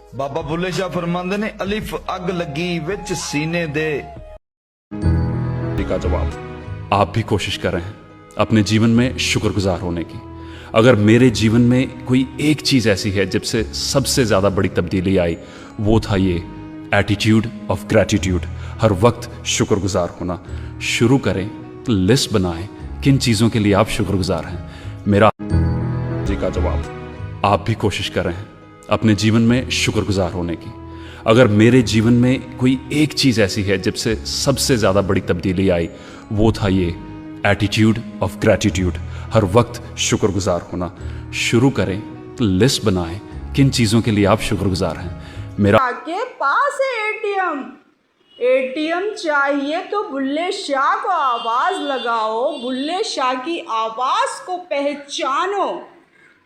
बाबा बुल्ले शाह फरमांदे ने अलिफ अग लगी विच सीने दे। का जवाब आप भी कोशिश कर रहे हैं अपने जीवन में शुक्रगुजार होने की। अगर मेरे जीवन में कोई एक चीज ऐसी है जिससे सबसे ज्यादा बड़ी तब्दीली आई, वो था ये एटीट्यूड ऑफ ग्रैटिट्यूड। हर वक्त शुक्रगुजार होना शुरू करें, लिस्ट बनाएं किन चीजों के लिए आप शुक्रगुजार हैं। मेरा जी का जवाब आप भी कोशिश कर रहे हैं अपने जीवन में शुक्रगुजार होने की। अगर मेरे जीवन में कोई एक चीज ऐसी है जिससे सबसे ज्यादा बड़ी तब्दीली आई, वो था ये एटीट्यूड ऑफ ग्रैटिट्यूड। हर वक्त शुक्रगुजार होना शुरू करें, लिस्ट बनाएं किन चीजों के लिए आप शुक्रगुजार हैं। मेरा के पास है एटीएम चाहिए तो बुल्ले शाह को आवाज लगाओ, बुल्ले शाह की आवाज को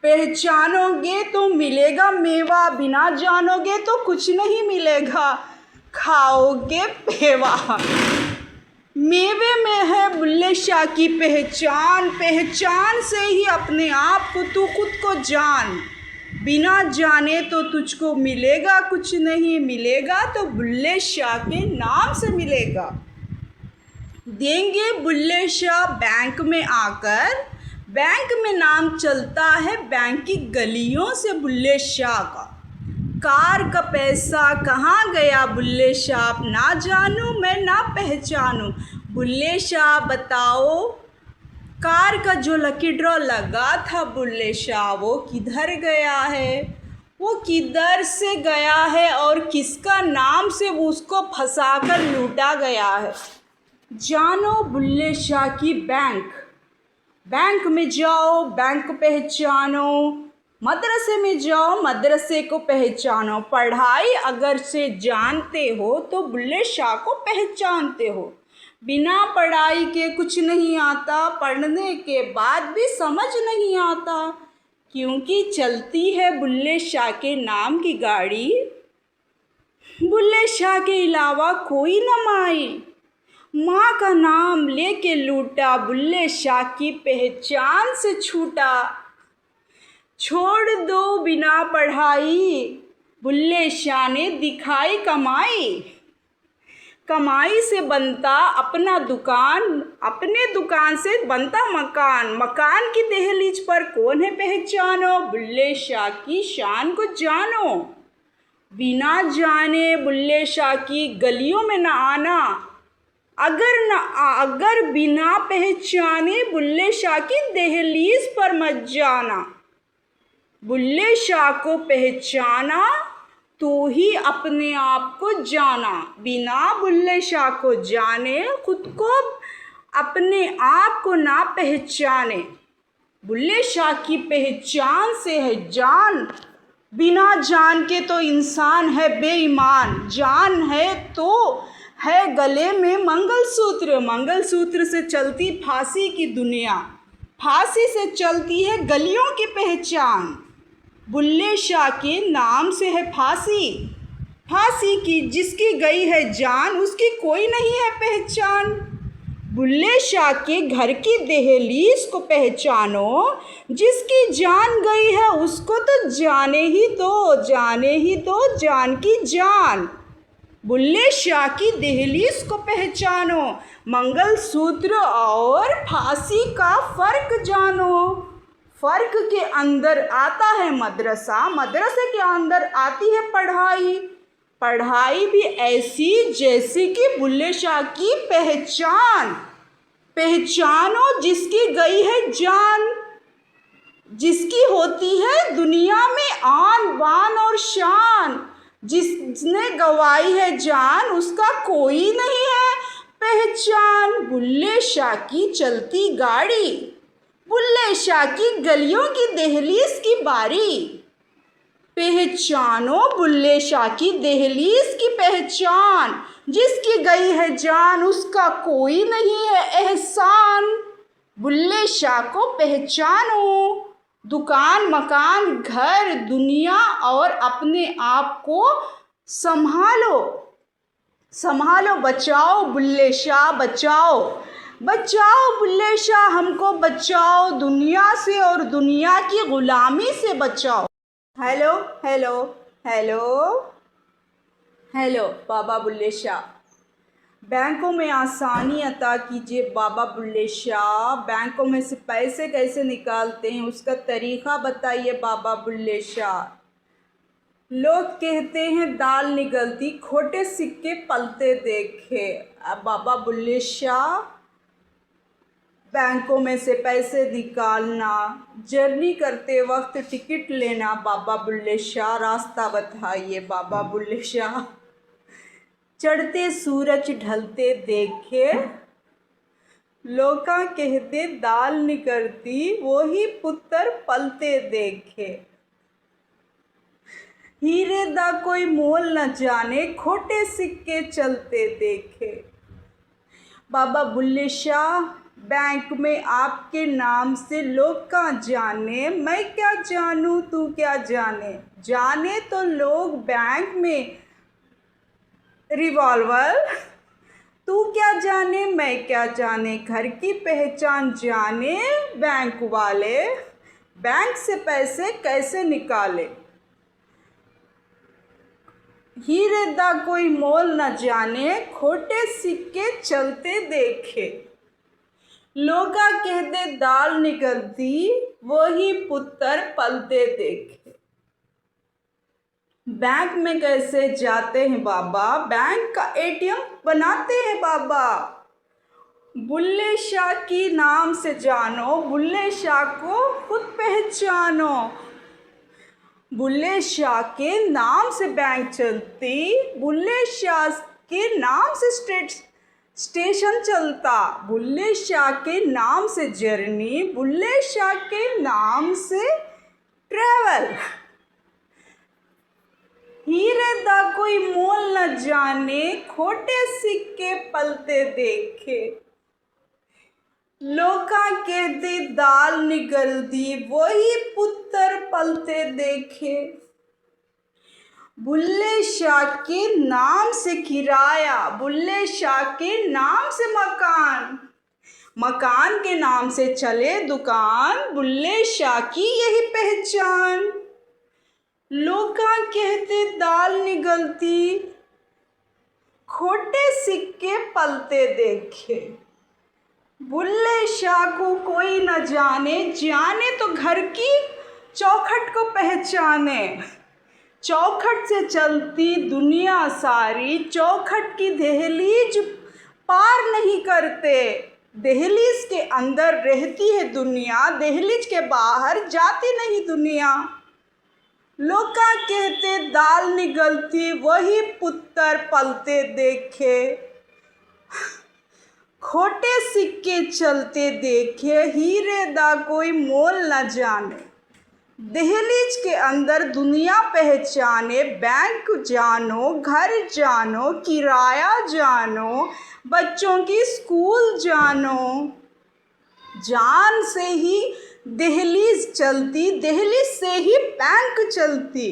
पहचानोगे तो मिलेगा मेवा, बिना जानोगे तो कुछ नहीं मिलेगा, खाओगे पेवा। मेवे में है बुल्ले शाह की पहचान से ही अपने आप को तू खुद को जान, बिना जाने तो तुझको मिलेगा कुछ नहीं, मिलेगा तो बुल्ले शाह के नाम से मिलेगा। देंगे बुल्ले शाह बैंक में आकर, बैंक में नाम चलता है बैंक की गलियों से बुल्ले शाह का। कार का पैसा कहाँ गया बुल्ले शाह, ना जानूँ मैं ना पहचानूँ, बुल्ले शाह बताओ कार का जो लकी ड्रॉ लगा था बुल्ले शाह वो किधर गया है, वो किधर से गया है और किसका नाम से वो उसको फंसाकर लूटा गया है। जानो बुल्ले शाह की बैंक में जाओ बैंक पहचानो, मदरसे में जाओ मदरसे को पहचानो। पढ़ाई अगर से जानते हो तो बुल्ले शाह को पहचानते हो। बिना पढ़ाई के कुछ नहीं आता, पढ़ने के बाद भी समझ नहीं आता, क्योंकि चलती है बुल्ले शाह के नाम की गाड़ी। बुल्ले शाह के अलावा कोई न माई, माँ का नाम लेके लूटा, बुल्ले शाह की पहचान से छूटा। छोड़ दो बिना पढ़ाई, बुल्ले शाह ने दिखाई कमाई से बनता अपना दुकान, अपने दुकान से बनता मकान की दहलीज पर कौन है पहचानो, बुल्ले शाह की शान को जानो। बिना जाने बुल्ले शाह की गलियों में न आना, अगर बिना पहचाने बुल्ले शाह की दहलीज पर मत जाना। बुल्ले शाह को पहचाना तो ही अपने आप को जाना, बिना बुल्ले शाह को जाने खुद को अपने आप को ना पहचाने। बुल्ले शाह की पहचान से है जान, बिना जान के तो इंसान है बेईमान। जान है तो है गले में मंगलसूत्र से चलती फांसी की दुनिया, फांसी से चलती है गलियों की पहचान। बुल्ले शाह के नाम से है फांसी की जिसकी गई है जान, उसकी कोई नहीं है पहचान। बुल्ले शाह के घर की दहलीज को पहचानो, जिसकी जान गई है उसको तो जाने ही दो जान की जान। बुल्ले शाह की दहलीज को पहचानो, मंगलसूत्र और फांसी का फ़र्क जानो। फ़र्क के अंदर आता है मदरसा, मदरसे के अंदर आती है पढ़ाई भी ऐसी जैसी कि बुल्ले शाह की पहचानो जिसकी गई है जान, जिसकी होती है दुनिया में आन बान और शान। जिसने गवाई है जान उसका कोई नहीं है पहचान। बुल्ले शाह की चलती गाड़ी, बुल्ले शाह की गलियों की दहलीज की बारी। पहचानो बुल्ले शाह की दहलीज की पहचान, जिसकी गई है जान उसका कोई नहीं है एहसान। बुल्ले शाह को पहचानो, दुकान मकान घर दुनिया और अपने आप को संभालो। बचाओ बुल्ले शाह बचाओ बुल्ले शाह, हमको बचाओ दुनिया से और दुनिया की गुलामी से बचाओ। हेलो हेलो हेलो बाबा बुल्ले शाह। बैंकों में आसानी अता कीजिए बाबा बुल्ले शाह। बैंकों में से पैसे कैसे निकालते हैं उसका तरीक़ा बताइए बाबा बुल्ले शाह। लोग कहते हैं दाल निगलती, खोटे सिक्के पलते देखे। अब बाबा बुल्ले शाह, बैंकों में से पैसे निकालना, जर्नी करते वक्त टिकट लेना, बाबा बुल्ले शाह रास्ता बताइए बाबा बुल्ले शाह। चढ़ते सूरज ढलते देखे, लोका कहते दाल निकलती, वही पुत्र पलते देखे। हीरे दा कोई मोल न जाने, खोटे सिक्के चलते देखे। बाबा बुल्ले शाह, बैंक में आपके नाम से लोग का जाने, मैं क्या जानूं तू क्या जाने। जाने तो लोग बैंक में रिवॉल्वर, तू क्या जाने मैं क्या जाने। घर की पहचान जाने बैंक वाले, बैंक से पैसे कैसे निकाले। हीरे दा कोई मोल न जाने, खोटे सिक्के चलते देखे। लोगा कहते दाल निकलती, वही पुत्र पलते देखे। बैंक में कैसे जाते हैं बाबा, बैंक का एटीएम बनाते हैं बाबा। बुल्ले शाह की नाम से जानो, बुल्ले शाह को खुद पहचानो। बुल्ले शाह के नाम से बैंक चलती, बुल्ले शाह के नाम से स्टेशन चलता, बुल्ले शाह के नाम से जर्नी, बुल्ले शाह के नाम से ट्रैवल। हीरे दा कोई मोल न जाने, खोटे सिक्के पलते देखे। लोका कहते दाल निगलती, वही पुत्र पलते देखे। बुल्ले शाह के नाम से किराया, बुल्ले शाह के नाम से मकान, मकान के नाम से चले दुकान, बुल्ले शाह की यही पहचान। लोका कहते दाल निगलती, खोटे सिक्के पलते देखे। बुल्ले शाह को कोई न जाने, जाने तो घर की चौखट को पहचाने। चौखट से चलती दुनिया सारी, चौखट की दहलीज पार नहीं करते। दहलीज के अंदर रहती है दुनिया, दहलीज के बाहर जाती नहीं दुनिया। लोका कहते दाल निगलती, वही पुत्र पलते देखे। खोटे सिक्के चलते देखे, हीरे दा कोई मोल न जाने। दहलीज के अंदर दुनिया पहचाने, बैंक जानो, घर जानो, किराया जानो, बच्चों की स्कूल जानो। जान से ही दहलीज चलती, दहलीज से ही बैंक चलती।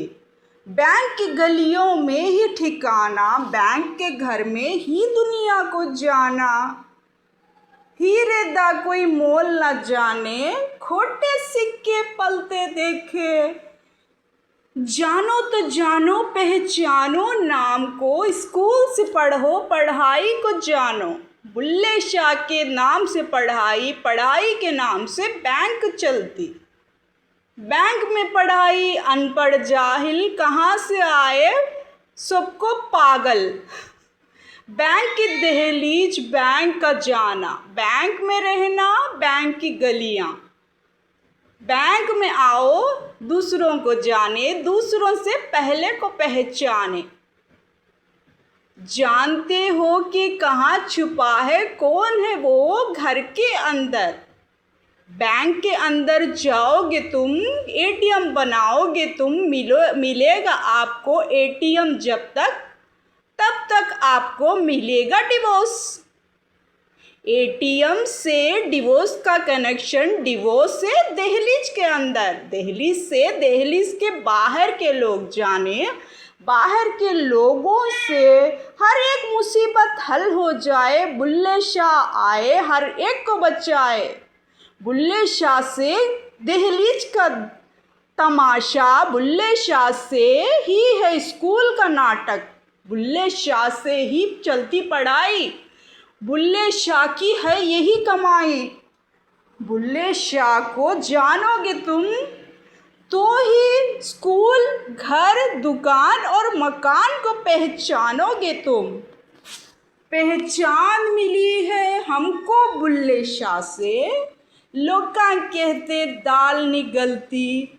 बैंक की गलियों में ही ठिकाना, बैंक के घर में ही दुनिया को जाना। हीरे दा कोई मोल न जाने, खोटे सिक्के पलते देखे। जानो तो जानो पहचानो नाम को, स्कूल से पढ़ो पढ़ाई को जानो। बुल्ले शाह के नाम से पढ़ाई, पढ़ाई के नाम से बैंक चलती। बैंक में पढ़ाई अनपढ़ जाहिल कहाँ से आए, सबको पागल। बैंक की दहलीज बैंक का जाना, बैंक में रहना बैंक की गलियाँ। बैंक में आओ दूसरों को जाने, दूसरों से पहले को पहचाने। जानते हो कि कहाँ छुपा है, कौन है वो घर के अंदर। बैंक के अंदर जाओगे तुम, एटीएम बनाओगे तुम, मिलेगा आपको एटीएम जब तक, तब तक आपको मिलेगा डिवोर्स। एटीएम से डिवोर्स का कनेक्शन, डिवोर्स से दहलीज के अंदर, दहलीज से दहलीज के बाहर के लोग जाने। बाहर के लोगों से हर एक मुसीबत हल हो जाए, बुल्ले शाह आए हर एक को बचाए। बुल्ले शाह से दहलीज तमाशा बुल्ले शाह से ही है स्कूल का नाटक, बुल्ले शाह से ही चलती पढ़ाई, बुल्ले शाह की है यही कमाई। बुल्ले शाह को जानोगे तुम तो ही स्कूल, घर, दुकान और मकान को पहचानोगे तुम। पहचान मिली है हमको बुल्ले शाह से, लोग कहते दाल निगलती,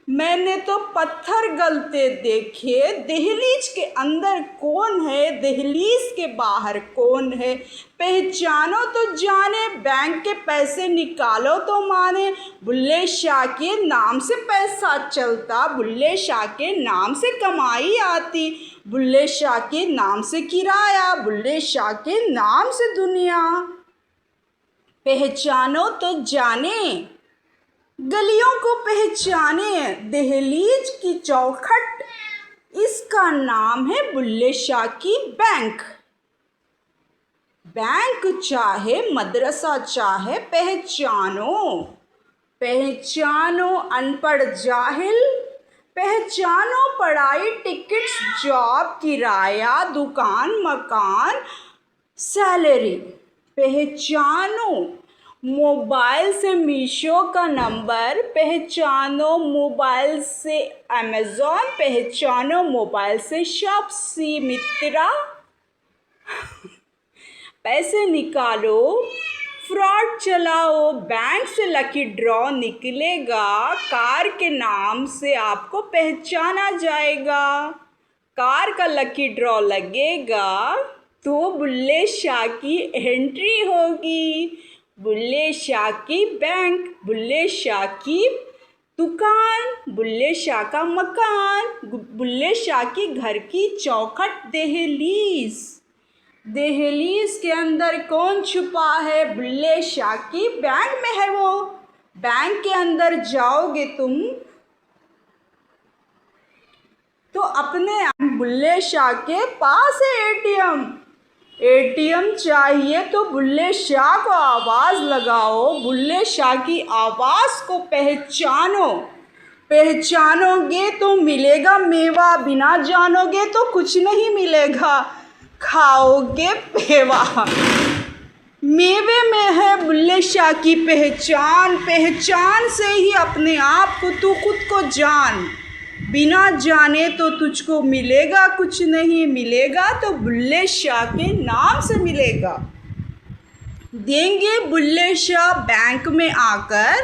मैंने तो पत्थर गलते देखे। दहलीज के अंदर कौन है, दहलीज के बाहर कौन है, पहचानो तो जाने, बैंक के पैसे निकालो तो माने। बुल्ले शाह के नाम से पैसा चलता, बुल्ले शाह के नाम से कमाई आती, बुल्ले शाह के नाम से किराया, बुल्ले शाह के नाम से दुनिया। पहचानो तो जाने, गलियों को पहचाने, दहलीज की चौखट, इसका नाम है बुल्ले शाह की बैंक। बैंक चाहे मदरसा चाहे पहचानो, पहचानो अनपढ़ जाहिल, पहचानो पढ़ाई, टिकट्स, जॉब, किराया, दुकान, मकान, सैलरी। पहचानो मोबाइल से मीशो का नंबर, पहचानो मोबाइल से अमेज़ॉन, पहचानो मोबाइल से शॉपसी, मित्रा। पैसे निकालो, फ्रॉड चलाओ, बैंक से लकी ड्रॉ निकलेगा, कार के नाम से आपको पहचाना जाएगा, कार का लकी ड्रॉ लगेगा तो बुल्ले शाह की एंट्री होगी। बुल्ले शाह की बैंक, बुल्ले शाह की दुकान, बुल्ले शाह का मकान, बुल्ले शाह की घर की चौखट, दहलीज। दहलीज के अंदर कौन छुपा है, बुल्ले शाह की बैंक में है वो। बैंक के अंदर जाओगे तुम तो अपने बुल्ले शाह के पास है एटीएम। एटीएम चाहिए तो बुल्ले शाह को आवाज़ लगाओ, बुल्ले शाह की आवाज़ को पहचानो। पहचानोगे तो मिलेगा मेवा, बिना जानोगे तो कुछ नहीं मिलेगा, खाओगे पेवा। मेवे में है बुल्ले शाह की पहचान, पहचान से ही अपने आप को तू खुद को जान, बिना जाने तो तुझको मिलेगा कुछ नहीं, मिलेगा तो बुल्ले शाह के नाम से मिलेगा। देंगे बुल्ले शाह बैंक में आकर,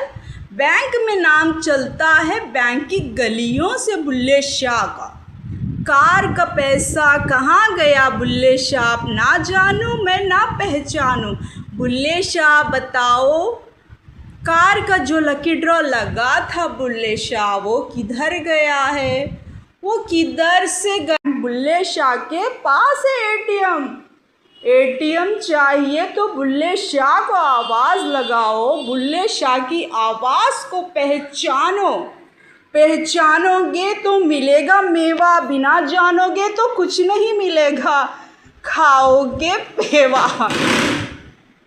बैंक में नाम चलता है बैंक की गलियों से बुल्ले शाह का। कार का पैसा कहाँ गया बुल्ले शाह, ना जानूँ मैं ना पहचानूँ, बुल्ले शाह बताओ। कार का जो लकी ड्रॉ लगा था बुल्ले शाह वो किधर गया है, वो किधर से गया। बुल्ले शाह के पास है एटीएम। एटीएम चाहिए तो बुल्ले शाह को आवाज़ लगाओ, बुल्ले शाह की आवाज़ को पहचानो। पहचानोगे तो मिलेगा मेवा, बिना जानोगे तो कुछ नहीं मिलेगा, खाओगे पेवा।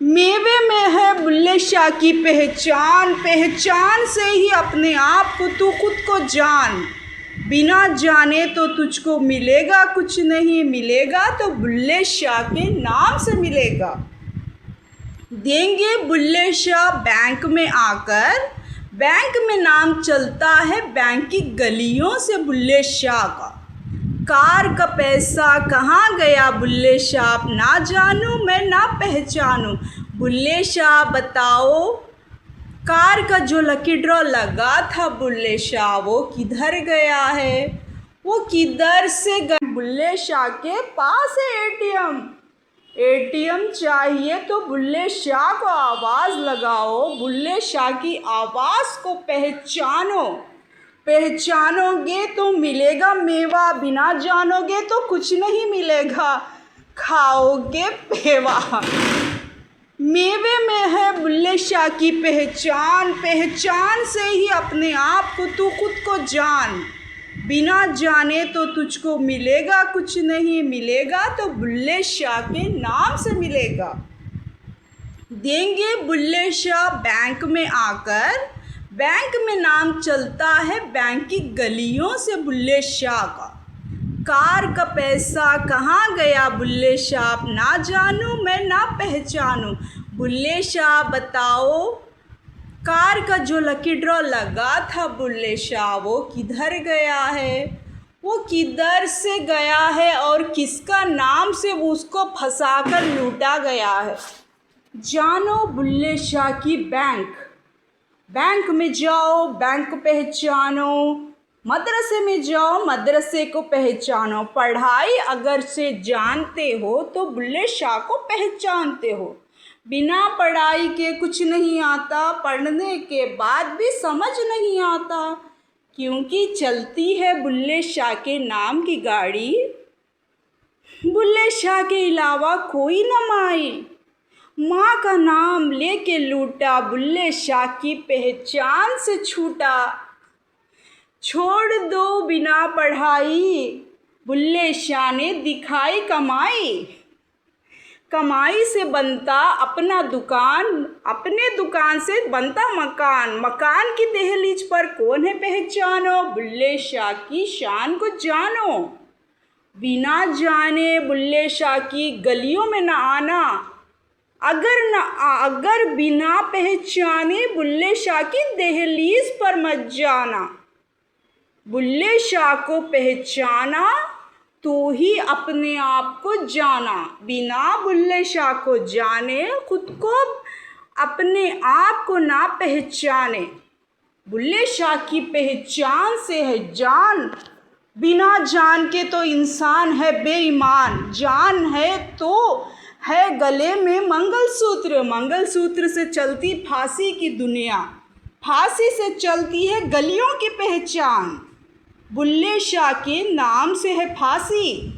मेवे में है बुल्ले शाह की पहचान, पहचान से ही अपने आप को तू खुद को जान, बिना जाने तो तुझको मिलेगा कुछ नहीं, मिलेगा तो बुल्ले शाह के नाम से मिलेगा। देंगे बुल्ले शाह बैंक में आकर, बैंक में नाम चलता है बैंक की गलियों से बुल्ले शाह का। कार का पैसा कहाँ गया बुल्ले शाह, ना जानूँ मैं ना पहचानूँ, बुल्ले शाह बताओ। कार का जो लकी ड्रॉ लगा था बुल्ले शाह वो किधर गया है, वो किधर से गया। बुल्ले शाह के पास है एटीएम। एटीएम चाहिए तो बुल्ले शाह को आवाज़ लगाओ, बुल्ले शाह की आवाज़ को पहचानो। पहचानोगे तो मिलेगा मेवा, बिना जानोगे तो कुछ नहीं मिलेगा, खाओगे पेवा। मेवे में है बुल्ले शाह की पहचान, पहचान से ही अपने आप को तू खुद को जान, बिना जाने तो तुझको मिलेगा कुछ नहीं, मिलेगा तो बुल्ले शाह के नाम से मिलेगा। देंगे बुल्ले शाह बैंक में आकर, बैंक में नाम चलता है बैंक की गलियों से बुल्ले शाह का। कार का पैसा कहाँ गया बुल्ले शाह, ना जानूँ मैं ना पहचानूँ। बुल्ले शाह बताओ, कार का जो लकी ड्रॉ लगा था बुल्ले शाह, वो किधर गया है, वो किधर से गया है और किसका नाम से वो उसको फंसाकर लूटा गया है। जानो बुल्ले शाह की बैंक, बैंक में जाओ बैंक पहचानो, मदरसे में जाओ मदरसे को पहचानो। पढ़ाई अगर से जानते हो तो बुल्ले शाह को पहचानते हो। बिना पढ़ाई के कुछ नहीं आता, पढ़ने के बाद भी समझ नहीं आता, क्योंकि चलती है बुल्ले शाह के नाम की गाड़ी। बुल्ले शाह के अलावा कोई न माई, माँ का नाम लेके लूटा, बुल्ले शाह की पहचान से छूटा। छोड़ दो बिना पढ़ाई, बुल्ले शाह ने दिखाई कमाई। कमाई से बनता अपना दुकान, अपने दुकान से बनता मकान। मकान की दहलीज पर कौन है पहचानो, बुल्ले शाह की शान को जानो। बिना जाने बुल्ले शाह की गलियों में न आना, अगर बिना पहचाने बुल्ले शाह की दहलीज पर मत जाना। बुल्ले शाह को पहचाना तो ही अपने आप को जाना। बिना बुल्ले शाह को जाने खुद को अपने आप को ना पहचाने। बुल्ले शाह की पहचान से है जान, बिना जान के तो इंसान है बेईमान। जान है तो है गले में मंगलसूत्र, मंगलसूत्र से चलती फांसी की दुनिया, फांसी से चलती है गलियों की पहचान। बुल्ले शाह के नाम से है फांसी,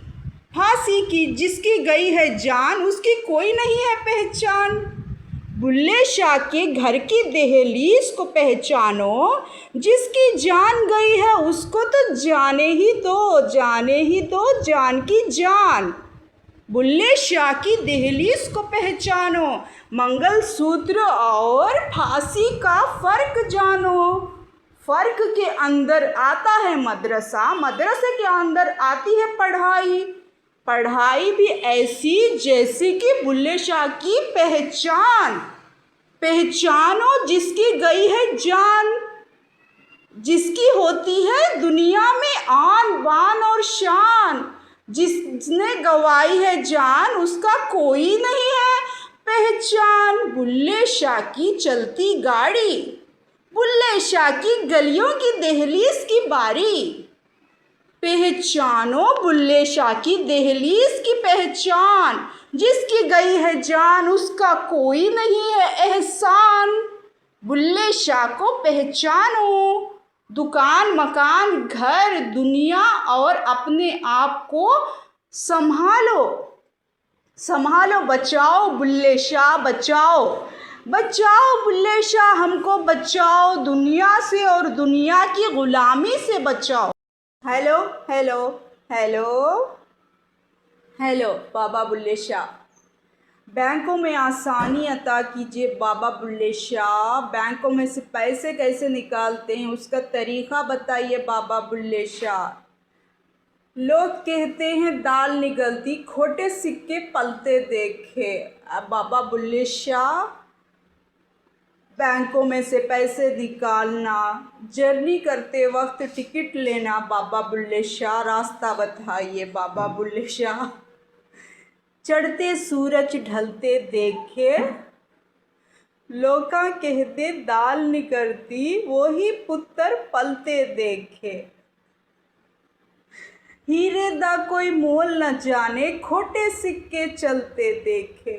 फांसी की जिसकी गई है जान, उसकी कोई नहीं है पहचान। बुल्ले शाह के घर की दहलीज को पहचानो, जिसकी जान गई है उसको तो जाने ही दो, जाने ही दो जान की जान। बुल्ले शाह की दहलीज को पहचानो, मंगलसूत्र और फांसी का फ़र्क जानो। फ़र्क के अंदर आता है मदरसा, मदरसे के अंदर आती है पढ़ाई। पढ़ाई भी ऐसी जैसी कि बुल्ले शाह की पहचान। पहचानो जिसकी गई है जान, जिसकी होती है दुनिया में आन बान और शान। जिसने गवाई है जान उसका कोई नहीं है पहचान। बुल्ले शाह की चलती गाड़ी, बुल्ले शाह की गलियों की दहलीज की बारी। पहचानो बुल्ले शाह की दहलीज की पहचान, जिसकी गई है जान उसका कोई नहीं है एहसान। बुल्ले शाह को पहचानो, दुकान मकान घर दुनिया और अपने आप को संभालो, संभालो बचाओ बुल्ले शाह बचाओ। बचाओ बुल्ले शाह हमको बचाओ, दुनिया से और दुनिया की ग़ुलामी से बचाओ। हेलो हेलो हेलो हेलो बाबा बुल्ले शाह। बैंकों में आसानी अता कीजिए बाबा बुल्ले शाह। बैंकों में से पैसे कैसे निकालते हैं उसका तरीक़ा बताइए बाबा बुल्ले शाह। लोग कहते हैं दाल निगलती खोटे सिक्के पलते देखे। अब बाबा बुल्ले शाह, बैंकों में से पैसे निकालना, जर्नी करते वक्त टिकट लेना, बाबा बुल्ले शाह रास्ता बताइए बाबा बुल्ले शाह। चढ़ते सूरज ढलते देखे, लोका कहते दाल निकलती वही पुत्र पलते देखे। हीरे दा कोई मोल न जाने खोटे सिक्के चलते देखे।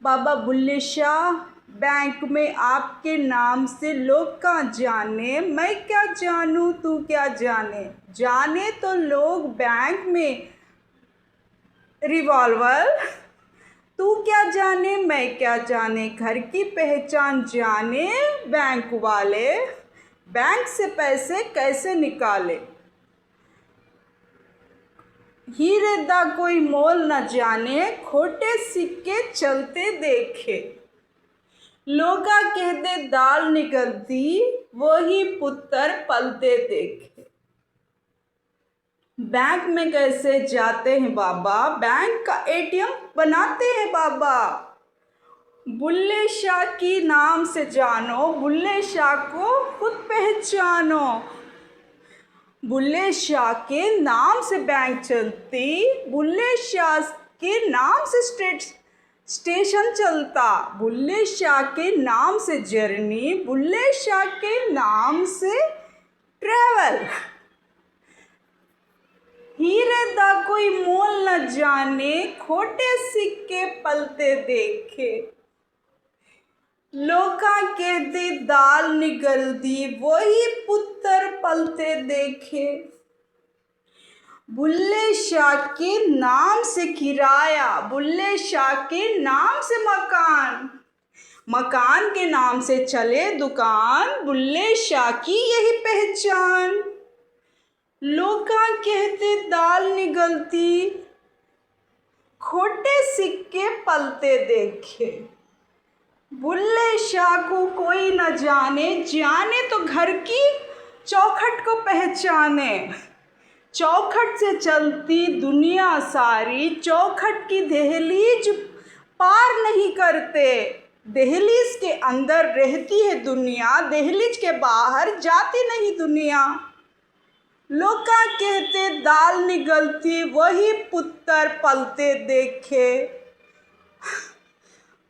बाबा बुल्ले शाह, बैंक में आपके नाम से लोग का जाने, मैं क्या जानूँ तू क्या जाने। जाने तो लोग बैंक में रिवॉल्वर, तू क्या जाने मैं क्या जाने। घर की पहचान जाने बैंक वाले, बैंक से पैसे कैसे निकाले। हीरे दा कोई मोल न जाने खोटे सिक्के चलते देखे। लोका कहते दाल निकलती, वही पुत्र पलते देखे। बैंक में कैसे जाते हैं बाबा, बैंक का एटीएम बनाते हैं बाबा। बुल्ले शाह की नाम से जानो, बुल्ले शाह को खुद पहचानो। बुल्ले शाह के नाम से बैंक चलती, बुल्ले शाह के नाम से स्टेशन चलता, बुल्ले शाह के नाम से जर्नी, बुल्ले शाह के नाम से ट्रैवल। हीरे दा कोई मोल न जाने, खोटे सिक्के पलते देखे। लोका कहते दाल निगलती, वही पुत्र पलते देखे। बुल्ले शाह के नाम से किराया, बुल्ले शाह के नाम से मकान, मकान के नाम से चले दुकान, बुल्ले शाह की यही पहचान। लोका कहते दाल निगलती, खोटे सिक्के पलते देखे। बुल्ले शाह को कोई न जाने, जाने तो घर की चौखट को पहचाने। चौखट से चलती दुनिया सारी, चौखट की दहलीज पार नहीं करते। दहलीज के अंदर रहती है दुनिया, दहलीज के बाहर जाती नहीं दुनिया। लोका कहते दाल निगलती, वही पुत्र पलते देखे।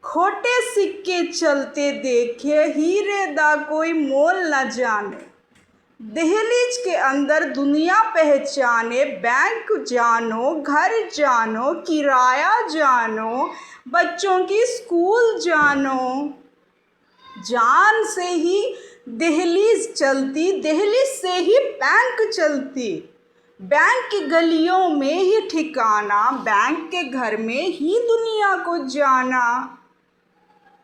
खोटे सिक्के चलते देखे, हीरे दा कोई मोल न जाने। दहलीज के अंदर दुनिया पहचाने, बैंक जानो, घर जानो, किराया जानो, बच्चों की स्कूल जानो। जान से ही दहलीज चलती, दहलीज से ही बैंक चलती। बैंक की गलियों में ही ठिकाना, बैंक के घर में ही दुनिया को जाना।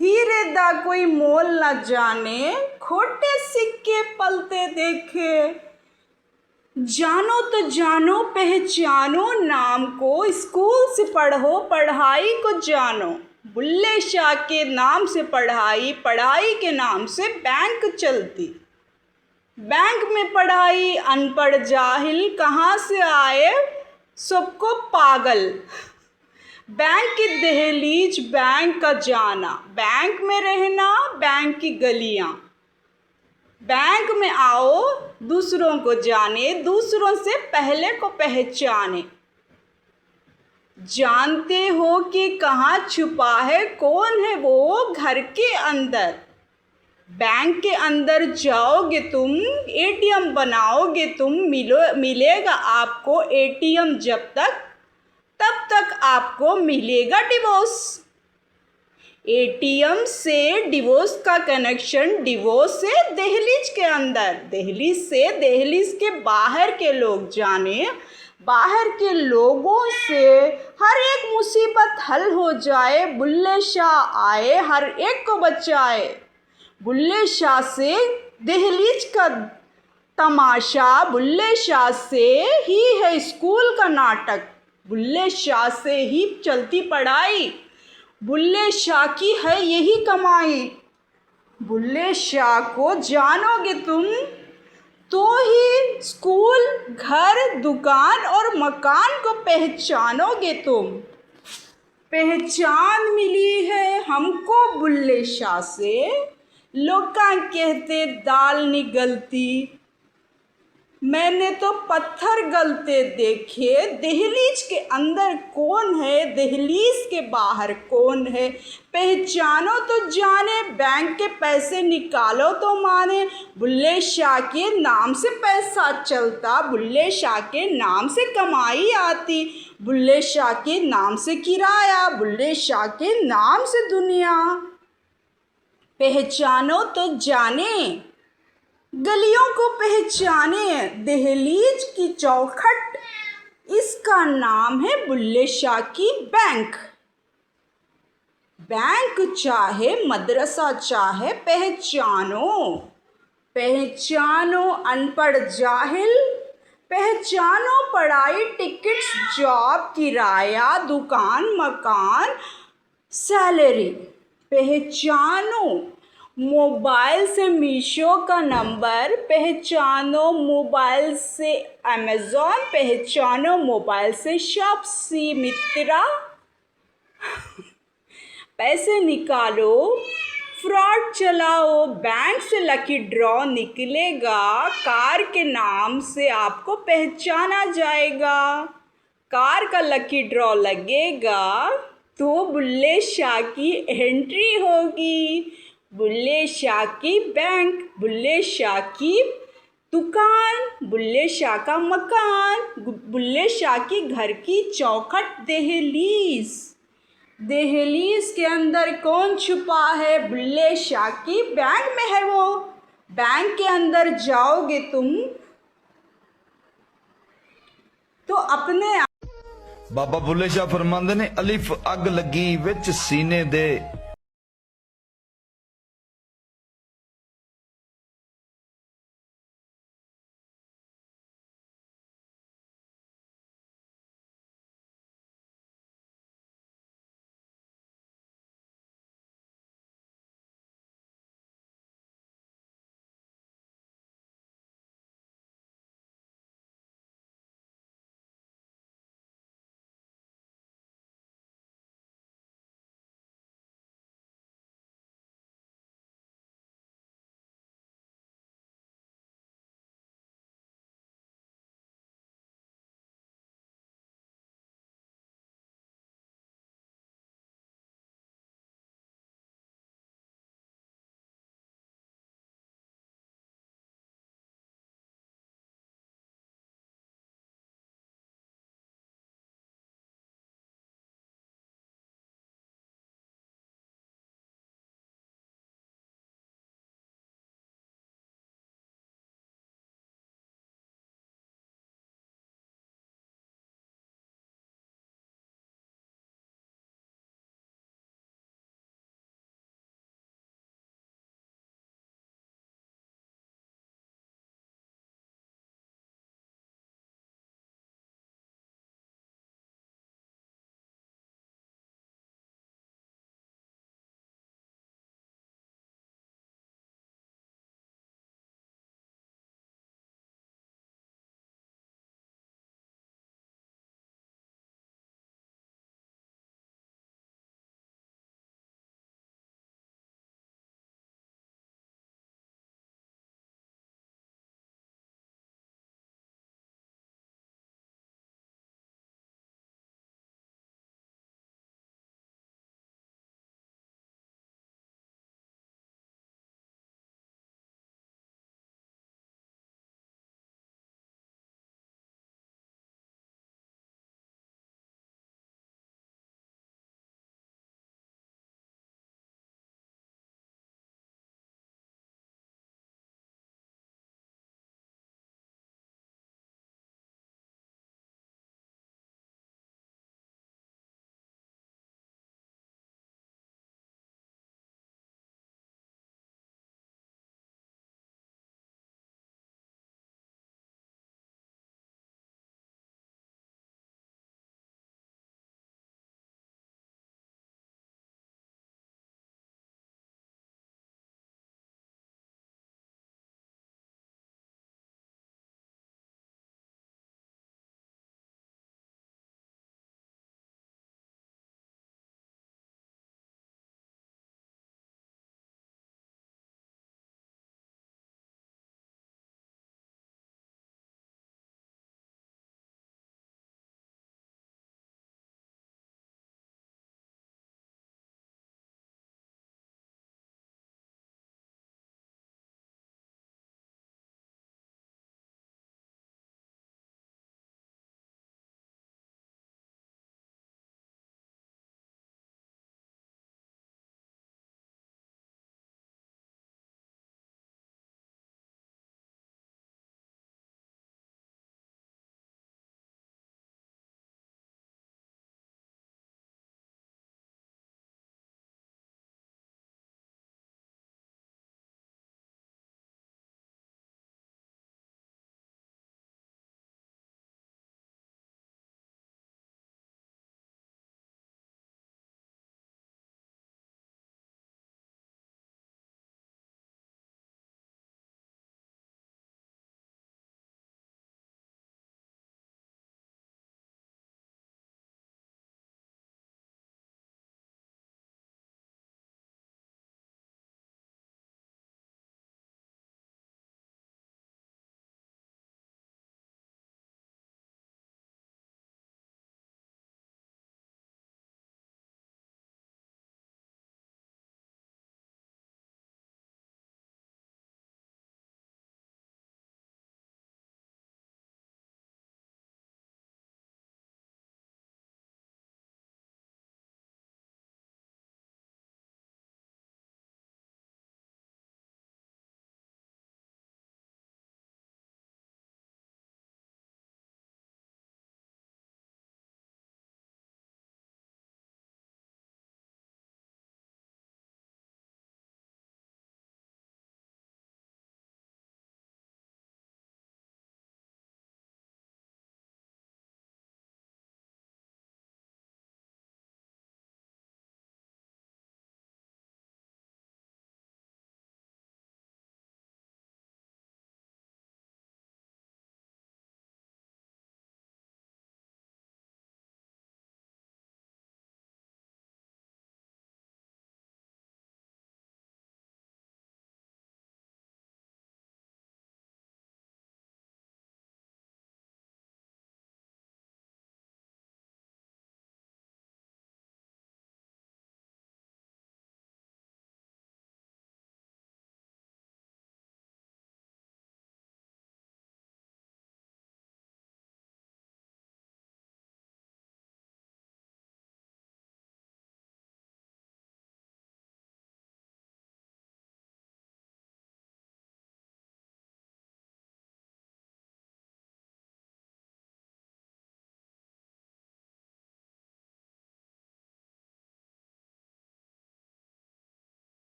हीरे दा कोई मोल न जाने, खोटे सिक्के पलते देखे। जानो तो जानो पहचानो नाम को, स्कूल से पढ़ो पढ़ाई को जानो। बुल्ले शाह के नाम से पढ़ाई, पढ़ाई के नाम से बैंक चलती। बैंक में पढ़ाई अनपढ़ जाहिल कहाँ से आए, सबको पागल। बैंक की दहलीज बैंक का जाना, बैंक में रहना बैंक की गलियाँ। बैंक में आओ दूसरों को जाने, दूसरों से पहले को पहचाने। जानते हो कि कहाँ छुपा है, कौन है वो घर के अंदर। बैंक के अंदर जाओगे तुम, एटीएम बनाओगे तुम, मिलेगा आपको एटीएम जब तक, तब तक आपको मिलेगा डिवोर्स। एटीएम से डिवोर्स का कनेक्शन, डिवोर्स से दहलीज के अंदर, दहलीज से दहलीज के बाहर के लोग जाने। बाहर के लोगों से हर एक मुसीबत हल हो जाए, बुल्ले शाह आए हर एक को बचाए। बुल्ले शाह से दहलीज का तमाशा, बुल्ले शाह से ही है स्कूल का नाटक, बुल्ले शाह से ही चलती पढ़ाई, बुल्ले शाह की है यही कमाई। बुल्ले शाह को जानोगे तुम तो ही स्कूल, घर, दुकान और मकान को पहचानोगे तुम। पहचान मिली है हमको बुल्ले शाह से, लोका कहते दाल निगलती। मैंने तो पत्थर गलते देखे, दहलीज के अंदर कौन है, दहलीज के बाहर कौन है। पहचानो तो जाने, बैंक के पैसे निकालो तो माने। बुल्ले शाह के नाम से पैसा चलता, बुल्ले शाह के नाम से कमाई आती, बुल्ले शाह के नाम से किराया, बुल्ले शाह के नाम से दुनिया। पहचानो तो जाने, गलियों को पहचाने, दहलीज की चौखट, इसका नाम है बुल्ले शाह की बैंक। बैंक चाहे मदरसा चाहे पहचानो, पहचानो अनपढ़ जाहिल, पहचानो पढ़ाई, टिकट्स, जॉब, किराया, दुकान, मकान, सैलरी। पहचानो मोबाइल से मीशो का नंबर, पहचानो मोबाइल से अमेज़ॉन, पहचानो मोबाइल से शॉपसी मित्रा। पैसे निकालो, फ्रॉड चलाओ, बैंक से लकी ड्रॉ निकलेगा, कार के नाम से आपको पहचाना जाएगा। कार का लकी ड्रॉ लगेगा तो बुल्ले शाह की एंट्री होगी। बुल्ले शाह की बैंक, बुल्ले शाह की दुकान, बुल्ले शाह का मकान, बुल्ले शाह की घर की चौखट दहलीज। दहलीज के अंदर कौन छुपा है? बुल्ले शाह की बैंक में है वो। बैंक के अंदर जाओगे तुम तो अपने बाबा बुल्ले शाह फरमांदे ने अलिफ अग लगी विच सीने दे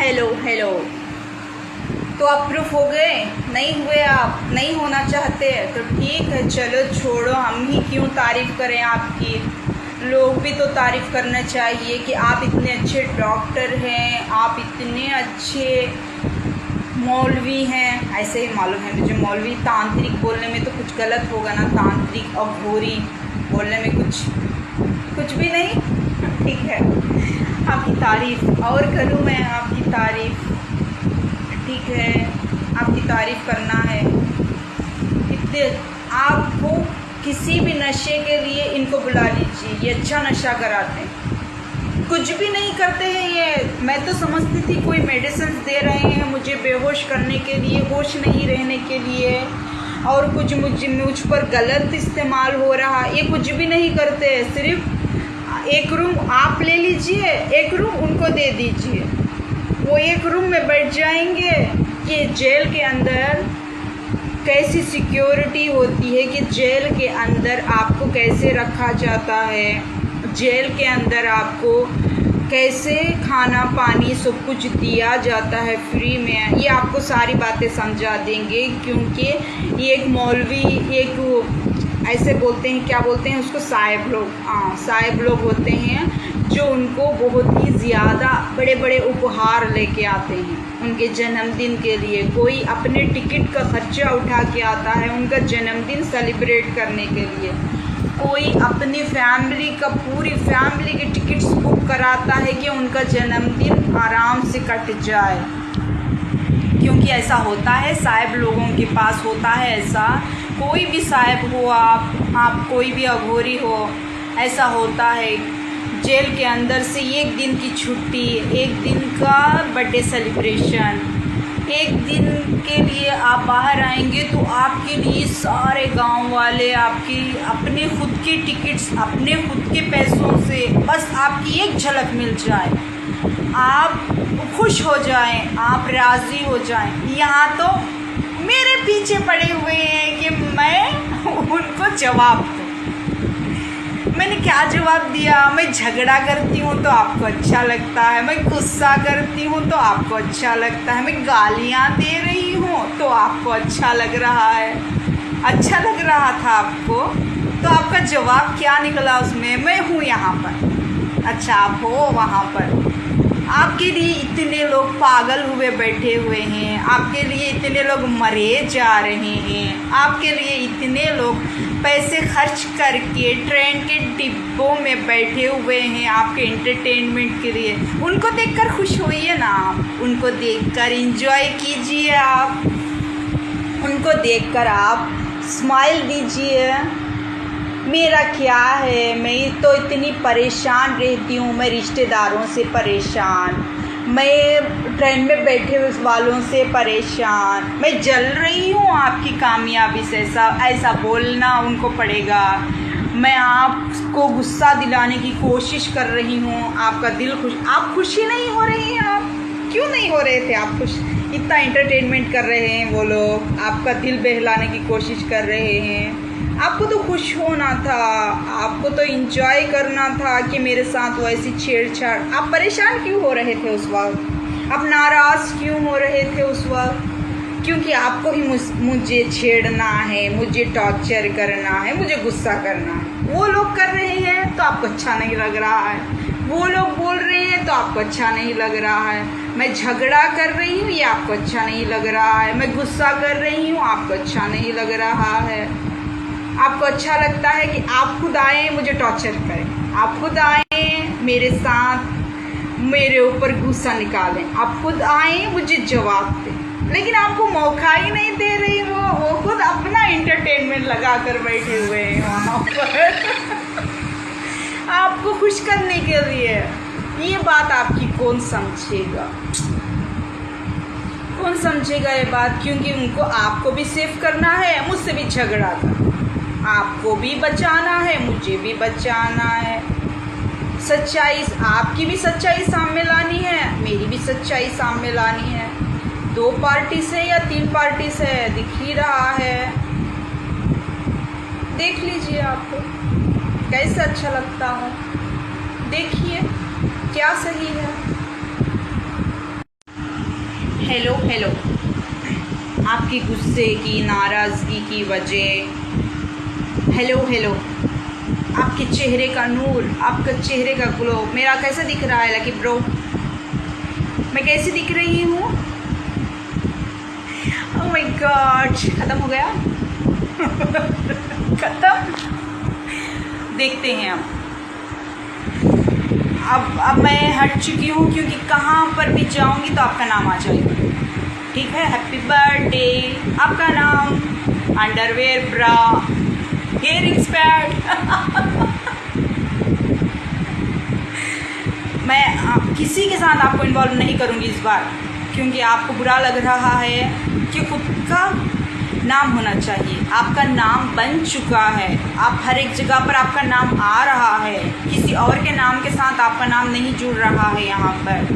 हेलो हेलो। तो आप प्रूफ हो गए? नहीं हुए, आप नहीं होना चाहते तो ठीक है, चलो छोड़ो, हम ही क्यों तारीफ़ करें आपकी। लोग भी तो तारीफ़ करना चाहिए कि आप इतने अच्छे डॉक्टर हैं, आप इतने अच्छे मौलवी हैं। ऐसे ही मालूम है मुझे, मौलवी तांत्रिक बोलने में तो कुछ गलत होगा ना, तांत्रिक और घोरी बोलने में कुछ भी नहीं। ठीक है, आपकी तारीफ़ और करूँ मैं, आपकी तारीफ़। ठीक है, आपकी तारीफ़ करना है। इतने आपको किसी भी नशे के लिए इनको बुला लीजिए, ये अच्छा नशा कराते हैं। कुछ भी नहीं करते हैं ये। मैं तो समझती थी कोई मेडिसिन दे रहे हैं मुझे बेहोश करने के लिए, होश नहीं रहने के लिए, और कुछ मुझ पर गलत इस्तेमाल हो रहा। ये कुछ भी नहीं करते, सिर्फ एक रूम आप ले लीजिए, एक रूम उनको दे दीजिए, वो एक रूम में बैठ जाएंगे। कि जेल के अंदर कैसी सिक्योरिटी होती है, कि जेल के अंदर आपको कैसे रखा जाता है, जेल के अंदर आपको कैसे खाना पानी सब कुछ दिया जाता है फ्री में, ये आपको सारी बातें समझा देंगे। क्योंकि ये एक मौलवी, एक ऐसे बोलते हैं, क्या बोलते हैं उसको, साहिब लोग, हाँ साहिब लोग होते हैं जो उनको बहुत ही ज़्यादा बड़े बड़े उपहार लेके आते हैं उनके जन्मदिन के लिए। कोई अपने टिकट का खर्चा उठा के आता है उनका जन्मदिन सेलिब्रेट करने के लिए, कोई अपनी फैमिली का, पूरी फैमिली के टिकट्स बुक कराता है कि उनका जन्मदिन आराम से कट जाए। क्योंकि ऐसा होता है, साहिब लोगों के पास होता है ऐसा। कोई भी साहिब हो, आप कोई भी अघोरी हो, ऐसा होता है। जेल के अंदर से एक दिन की छुट्टी, एक दिन का बर्थडे सेलिब्रेशन, एक दिन के लिए आप बाहर आएंगे तो आपके लिए सारे गांव वाले आपकी अपने खुद की टिकट्स, अपने खुद के पैसों से बस आपकी एक झलक मिल जाए, आप खुश हो जाएं, आप राज़ी हो जाएं। यहाँ तो मेरे पीछे पड़े हुए हैं कि मैं उनको जवाब दूँ। मैंने क्या जवाब दिया? मैं झगड़ा करती हूँ तो आपको अच्छा लगता है, मैं गुस्सा करती हूँ तो आपको अच्छा लगता है, मैं गालियाँ दे रही हूँ तो आपको अच्छा लग रहा है। अच्छा लग रहा था आपको, तो आपका जवाब क्या निकला उसमें? मैं हूँ यहाँ पर, अच्छा आप हो वहाँ पर। आपके लिए इतने लोग पागल हुए बैठे हुए हैं, आपके लिए इतने लोग मरे जा रहे हैं, आपके लिए इतने लोग पैसे खर्च करके ट्रेन के डिब्बों में बैठे हुए हैं आपके एंटरटेनमेंट के लिए। उनको देखकर खुश होइए ना, आप उनको देखकर एंजॉय कीजिए, आप उनको देखकर आप स्माइल दीजिए। मेरा क्या है, मैं तो इतनी परेशान रहती हूँ, मैं रिश्तेदारों से परेशान, मैं ट्रेन में बैठे वालों से परेशान, मैं जल रही हूँ आपकी कामयाबी से। ऐसा बोलना उनको पड़ेगा। मैं आपको गुस्सा दिलाने की कोशिश कर रही हूँ, आपका दिल खुश, आप खुशी नहीं हो रही हैं। आप क्यों नहीं हो रहे थे? आप खुश, इतना एंटरटेनमेंट कर रहे हैं वो लोग, आपका दिल बहलाने की कोशिश कर रहे हैं। आपको तो खुश होना था, आपको तो एंजॉय करना था कि मेरे साथ वैसी छेड़छाड़। आप परेशान क्यों हो रहे थे उस वक्त? आप नाराज़ क्यों हो रहे थे उस वक्त? क्योंकि आपको ही मुझे छेड़ना है, मुझे टॉर्चर करना है, मुझे गुस्सा करना है। वो लोग कर रहे हैं तो आपको अच्छा नहीं लग रहा है, वो लोग बोल रहे हैं तो आपको अच्छा नहीं लग रहा है। मैं झगड़ा कर रही हूँ, ये आपको अच्छा नहीं लग रहा है। मैं गुस्सा कर रही हूँ, आपको अच्छा नहीं लग रहा है। आपको अच्छा लगता है कि आप खुद आए मुझे टॉर्चर करें, आप खुद आए मेरे साथ, मेरे ऊपर गुस्सा निकालें, आप खुद आए मुझे जवाब दें, लेकिन आपको मौका ही नहीं दे रही। वो खुद अपना एंटरटेनमेंट लगा कर बैठे हुए हैं वहाँ पर आपको खुश करने के लिए। ये बात आपकी कौन समझेगा? कौन समझेगा ये बात? क्योंकि उनको आपको भी सेव करना है, मुझसे भी झगड़ा था, आपको भी बचाना है, मुझे भी बचाना है। सच्चाई, आपकी भी सच्चाई सामने लानी है, मेरी भी सच्चाई सामने लानी है। 2 पार्टी से या 3 पार्टी से दिख ही रहा है। देख लीजिए आपको कैसा अच्छा लगता है, देखिए क्या सही है। हेलो हेलो, आपकी गुस्से की, नाराज़गी की वजह, हेलो हेलो, आपके चेहरे का नूर, आपका चेहरे का ग्लो मेरा कैसा दिख रहा है लकी ब्रो? मैं कैसी दिख रही हूँ? ओह माय गॉड, ख़त्म हो गया। ख़त्म। देखते हैं अब मैं हट चुकी हूँ, क्योंकि कहाँ पर भी जाऊँगी तो आपका नाम आ जाएगा। ठीक है, हैप्पी बर्थडे, आपका नाम, अंडरवेयर, ब्रा, हेयरिंग्स, पैड। मैं किसी के साथ आपको इन्वॉल्व नहीं करूँगी इस बार, क्योंकि आपको बुरा लग रहा है कि खुद का नाम होना चाहिए। आपका नाम बन चुका है, आप हर एक जगह पर आपका नाम आ रहा है, किसी और के नाम के साथ आपका नाम नहीं जुड़ रहा है। यहाँ पर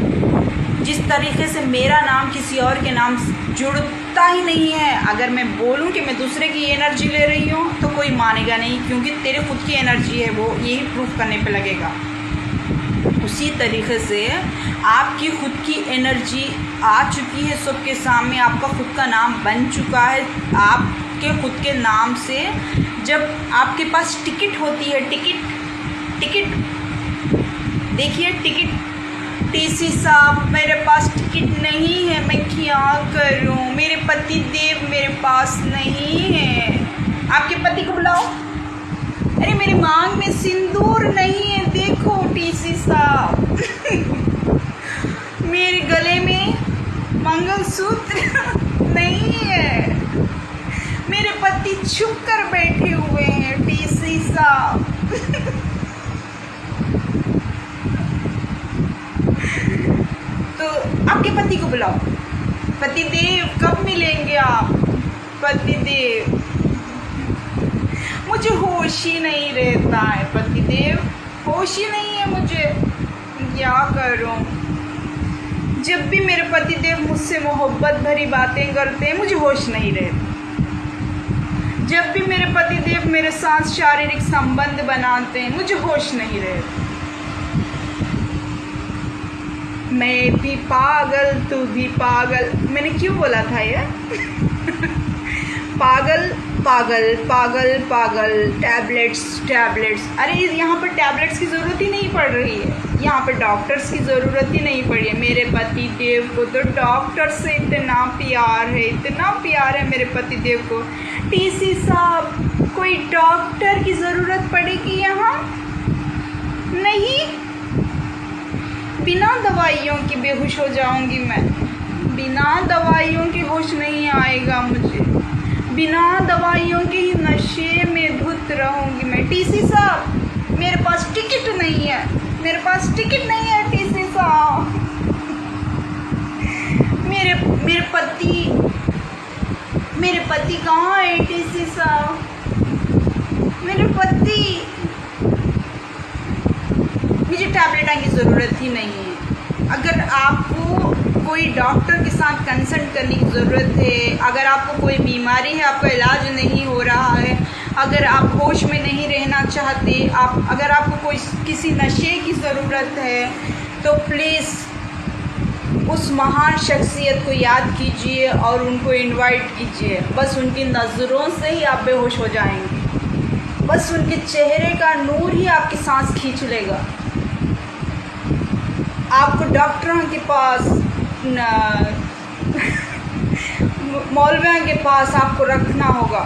जिस तरीके से मेरा नाम किसी और के नाम जुड़ता ही नहीं है, अगर मैं बोलूँ कि मैं दूसरे की एनर्जी ले रही हूँ तो कोई मानेगा नहीं, क्योंकि तेरे खुद की एनर्जी है, वो यही प्रूफ करने पे लगेगा। उसी तरीके से आपकी खुद की एनर्जी आ चुकी है सबके सामने, आपका खुद का नाम बन चुका है। आपके खुद के नाम से जब आपके पास टिकट होती है, टिकट देखिए, टिकट, टीसी साहब मेरे पास टिकट नहीं है, मैं क्या करूं? मेरे पति देव मेरे पास नहीं है। आपके पति को बुलाओ। अरे मेरी मांग में सिंदूर नहीं है, देखो टीसी साहब। मेरे गले में मंगलसूत्र नहीं है, मेरे पति छुप कर बैठे हुए हैं टीसी साहब। तो आपके पति को बुलाओ। पति देव कब मिलेंगे आप? पति देव, मुझे होश ही नहीं रहता है पति देव, होश ही नहीं है मुझे, क्या करूं? जब भी मेरे पति देव मुझसे मोहब्बत भरी बातें करते हैं मुझे होश नहीं रहता। जब भी मेरे पति देव मेरे साथ शारीरिक संबंध बनाते हैं मुझे होश नहीं रहता। मैं भी पागल, तू भी पागल, मैंने क्यों बोला था ये? पागल पागल पागल पागल, टैबलेट्स। अरे यहाँ पर टैबलेट्स की ज़रूरत ही नहीं पड़ रही है, यहाँ पर डॉक्टर्स की ज़रूरत ही नहीं पड़ी है। मेरे पति देव को तो डॉक्टर से इतना प्यार है मेरे पति देव को। टीसी साहब, कोई डॉक्टर की ज़रूरत पड़ेगी यहाँ? नहीं, बिना दवाइयों की बेहोश हो जाऊंगी मैं, बिना दवाइयों के होश नहीं आएगा मुझे, बिना दवाइयों के ही नशे में धुत रहूंगी मैं। टीसी साहब मेरे पास टिकट नहीं है, मेरे पास टिकट नहीं है टीसी साहब। मेरे पति कहाँ है टीसी साहब? मेरे पति, मुझे टैबलेट की ज़रूरत ही नहीं है। अगर आपको कोई डॉक्टर के साथ कंसल्ट करने की ज़रूरत है, अगर आपको कोई बीमारी है, आपका इलाज नहीं हो रहा है, अगर आप होश में नहीं रहना चाहते, अगर आपको किसी नशे की ज़रूरत है, तो प्लीज़ उस महान शख्सियत को याद कीजिए और उनको इनवाइट कीजिए। बस उनकी नज़रों से ही आप बेहोश हो जाएंगे, बस उनके चेहरे का नूर ही आपकी सांस खींच लेगा। आपको डॉक्टरों के पास, मौलवियों के पास आपको रखना होगा।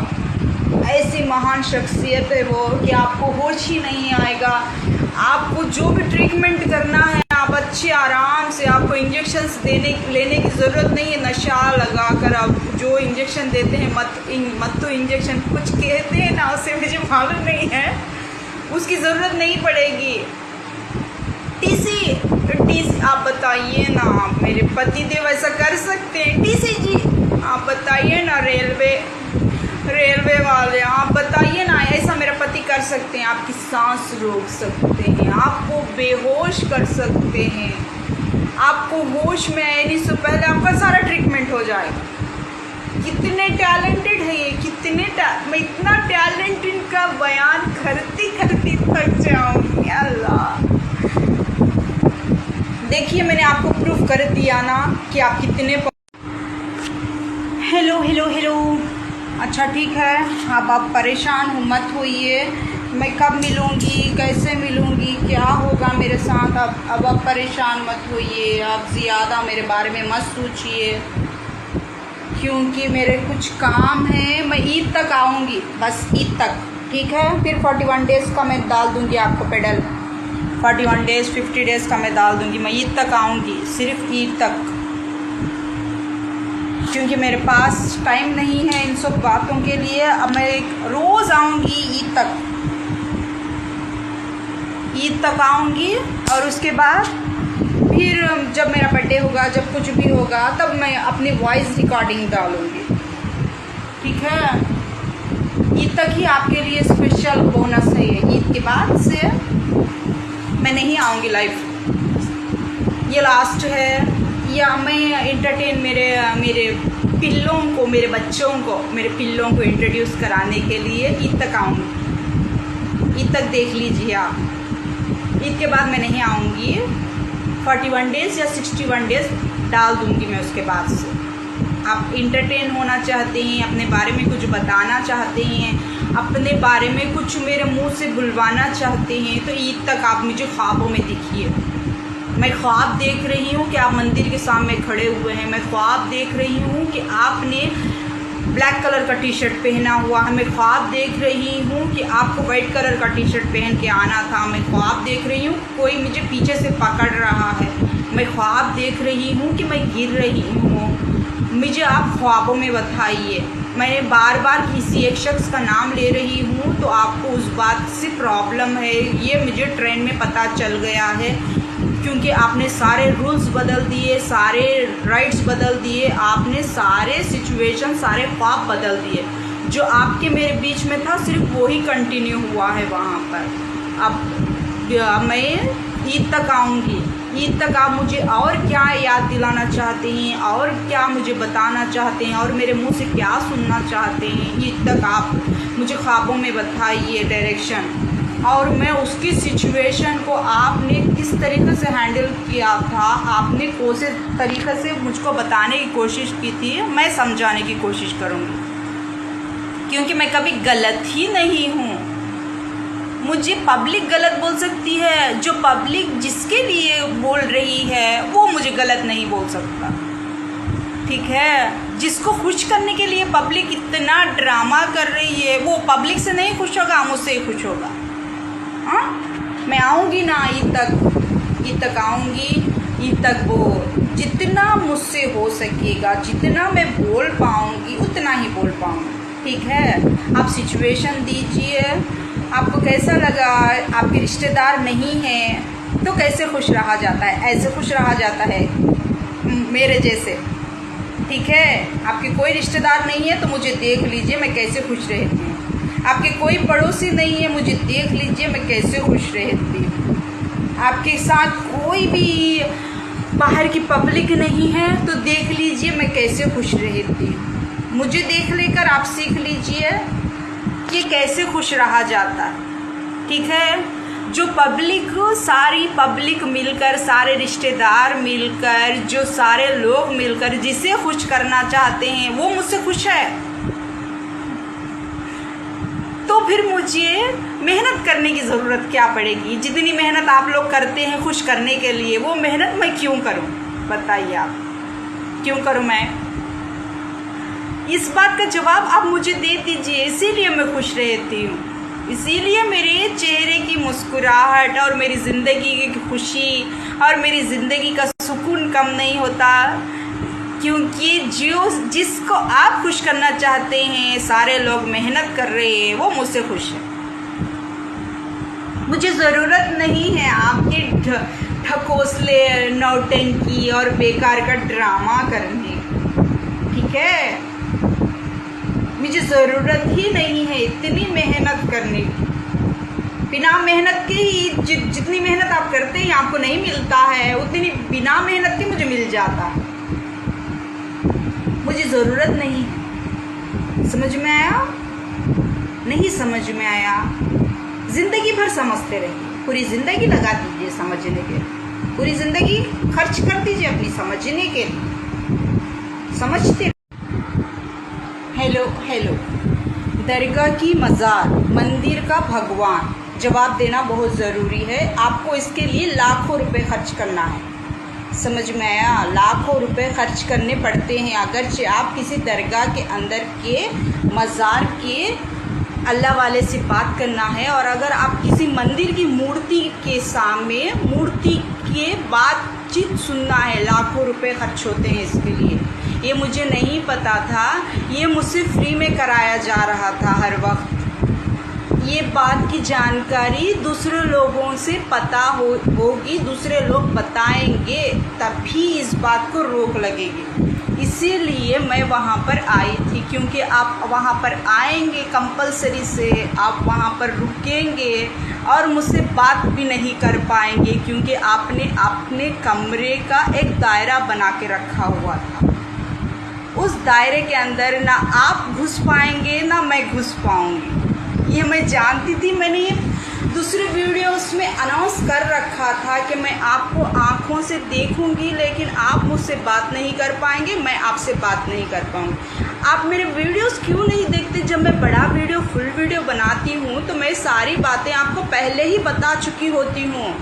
ऐसी महान शख्सियत है वो कि आपको होश ही नहीं आएगा। आपको जो भी ट्रीटमेंट करना है आप अच्छे आराम से, आपको इंजेक्शन्स लेने की ज़रूरत नहीं है। नशा लगाकर आप जो इंजेक्शन देते हैं, मत्तू इंजेक्शन कुछ कहते हैं ना, उसे मुझे मालूम नहीं है, उसकी ज़रूरत नहीं पड़ेगी। टीसी आप बताइए ना, आप मेरे पति देव ऐसा कर सकते हैं? टीसी जी आप बताइए ना, रेलवे वाले आप बताइए ना, ऐसा मेरा पति कर सकते हैं? आपकी सांस रोक सकते हैं, आपको बेहोश कर सकते हैं, आपको होश में आने से पहले आपका सारा ट्रीटमेंट हो जाएगा। कितने टैलेंटेड है ये, मैं इतना टैलेंटेड का बयान करती थक जाऊँगी। अल्लाह, देखिए मैंने आपको प्रूफ कर दिया ना कि आप कितने हेलो हेलो हेलो। अच्छा ठीक है, अब आप परेशान हो मत होइए। मैं कब मिलूँगी, कैसे मिलूँगी, क्या होगा मेरे साथ, अब आप परेशान मत होइए। आप ज़्यादा मेरे बारे में मत सोचिए, क्योंकि मेरे कुछ काम है। मैं ईद तक आऊँगी, बस ईद तक, ठीक है। फिर 41 डेज़ का मैं डाल दूँगी आपको पेडल। 41 डेज़ 50 डेज़ का मैं डाल दूँगी। मैं ईद तक आऊँगी, सिर्फ ईद तक, क्योंकि मेरे पास टाइम नहीं है इन सब बातों के लिए। अब मैं रोज़ आऊँगी ईद तक आऊँगी, और उसके बाद फिर जब मेरा बर्थडे होगा, जब कुछ भी होगा, तब मैं अपनी वॉइस रिकॉर्डिंग डालूँगी, ठीक है। ईद तक ही आपके लिए स्पेशल बोनस है ये। ईद के बाद से मैं नहीं आऊँगी लाइव, ये लास्ट है। या मैं इंटरटेन मेरे पिल्लों को, मेरे बच्चों को, मेरे पिल्लों को इंट्रोड्यूस कराने के लिए ईद तक आऊँगी। ईद तक देख लीजिए आप। ईद के बाद मैं नहीं आऊँगी। 41 डेज़ या 61 डेज़ डाल दूँगी मैं उसके बाद से। आप इंटरटेन होना चाहते हैं, अपने बारे में कुछ बताना चाहते हैं, अपने बारे में कुछ मेरे मुंह से बुलवाना चाहते हैं, तो ईद तक आप मुझे ख्वाबों में दिखिए। मैं ख्वाब देख रही हूँ कि आप मंदिर के सामने खड़े हुए हैं। मैं ख्वाब देख रही हूँ कि आपने ब्लैक कलर का टी शर्ट पहना हुआ है। मैं ख्वाब देख रही हूँ कि आपको वाइट कलर का टी शर्ट पहन के आना था। मैं ख्वाब देख रही हूँ कोई मुझे पीछे से पकड़ रहा है। मैं ख्वाब देख रही हूँ कि मैं गिर रही हूँ। मुझे आप ख्वाबों में बताइए। मैंने बार बार किसी एक शख्स का नाम ले रही हूँ, तो आपको उस बात से प्रॉब्लम है, ये मुझे ट्रेन में पता चल गया है, क्योंकि आपने सारे रूल्स बदल दिए, सारे राइट्स बदल दिए, आपने सारे सिचुएशन, सारे ख्वाब बदल दिए। जो आपके मेरे बीच में था, सिर्फ वही कंटिन्यू हुआ है वहाँ पर। अब मैं ईद तक आऊँगी। ईद तक आप मुझे और क्या याद दिलाना चाहते हैं, और क्या मुझे बताना चाहते हैं, और मेरे मुंह से क्या सुनना चाहते हैं। ईद तक आप मुझे ख्वाबों में बताइए डायरेक्शन, और मैं उसकी सिचुएशन को आपने किस तरीके से हैंडल किया था, आपने कौन से तरीके से मुझको बताने की कोशिश की थी, मैं समझाने की कोशिश करूँगी, क्योंकि मैं कभी गलत ही नहीं हूँ। मुझे पब्लिक गलत बोल सकती है, जो पब्लिक जिसके लिए बोल रही है वो मुझे गलत नहीं बोल सकता, ठीक है। जिसको खुश करने के लिए पब्लिक इतना ड्रामा कर रही है, वो पब्लिक से नहीं खुश होगा, मुझसे ही खुश होगा। हाँ, मैं आऊँगी ना ईद तक आऊँगी। ईद तक वो जितना मुझसे हो सकेगा, जितना मैं बोल पाऊँगी, उतना ही बोल पाऊँगी, ठीक है। आप सिचुएशन दीजिए, आपको कैसा लगा। आपके रिश्तेदार नहीं हैं तो कैसे खुश रहा जाता है, ऐसे खुश रहा जाता है मेरे जैसे, ठीक है। आपके कोई रिश्तेदार नहीं है तो मुझे देख लीजिए मैं कैसे खुश रहती हूँ। आपके कोई पड़ोसी नहीं है, मुझे देख लीजिए मैं कैसे खुश रहती हूँ। आपके साथ कोई भी बाहर की पब्लिक नहीं है तो देख लीजिए मैं कैसे खुश रहती हूँ। मुझे देख लेकर आप सीख लीजिए कि कैसे खुश रहा जाता है, ठीक है। जो पब्लिक, सारी पब्लिक मिलकर, सारे रिश्तेदार मिलकर, जो सारे लोग मिलकर जिसे खुश करना चाहते हैं वो मुझसे खुश है, तो फिर मुझे मेहनत करने की ज़रूरत क्या पड़ेगी। जितनी मेहनत आप लोग करते हैं खुश करने के लिए, वो मेहनत मैं क्यों करूं, बताइए आप, क्यों करूं मैं। इस बात का जवाब आप मुझे दे दीजिए। इसीलिए मैं खुश रहती हूँ, इसीलिए मेरे चेहरे की मुस्कुराहट और मेरी ज़िंदगी की खुशी और मेरी ज़िंदगी का सुकून कम नहीं होता, क्योंकि जिसको आप खुश करना चाहते हैं, सारे लोग मेहनत कर रहे हैं, वो मुझसे खुश है। मुझे ज़रूरत नहीं है आपके ढकोसले, नौटंकी और बेकार का ड्रामा करने, ठीक है। मुझे ज़रूरत ही नहीं है इतनी मेहनत करने की। बिना मेहनत के ही जितनी मेहनत आप करते हैं आपको नहीं मिलता है, उतनी बिना मेहनत के मुझे मिल जाता है। मुझे ज़रूरत नहीं है। समझ में आया? नहीं समझ में आया? ज़िंदगी भर समझते रहिए, पूरी ज़िंदगी लगा दीजिए समझने के, पूरी ज़िंदगी खर्च कर दीजिए अपनी समझने के लिए, समझते हेलो। दरगाह की मज़ार, मंदिर का भगवान, जवाब देना बहुत ज़रूरी है। आपको इसके लिए लाखों रुपए खर्च करना है, समझ में आया? लाखों रुपए खर्च करने पड़ते हैं अगरचे आप किसी दरगाह के अंदर के मज़ार के अल्लाह वाले से बात करना है। और अगर आप किसी मंदिर की मूर्ति के सामने मूर्ति के बातचीत सुनना है, लाखों रुपए खर्च होते हैं इसके लिए। ये मुझे नहीं पता था, ये मुझसे फ्री में कराया जा रहा था हर वक्त। ये बात की जानकारी दूसरे लोगों से पता होगी, दूसरे लोग बताएंगे, तभी इस बात को रोक लगेगी। इसीलिए मैं वहाँ पर आई थी, क्योंकि आप वहाँ पर आएंगे कंपलसरी से, आप वहाँ पर रुकेंगे और मुझसे बात भी नहीं कर पाएंगे, क्योंकि आपने अपने कमरे का एक दायरा बना के रखा हुआ था। उस दायरे के अंदर ना आप घुस पाएंगे ना मैं घुस पाऊंगी। ये मैं जानती थी, मैंने ये दूसरे वीडियोस में अनाउंस कर रखा था कि मैं आपको आँखों से देखूंगी, लेकिन आप मुझसे बात नहीं कर पाएंगे, मैं आपसे बात नहीं कर पाऊंगी। आप मेरे वीडियोस क्यों नहीं देखते? जब मैं बड़ा वीडियो, फुल वीडियो बनाती हूँ तो मैं सारी बातें आपको पहले ही बता चुकी होती हूँ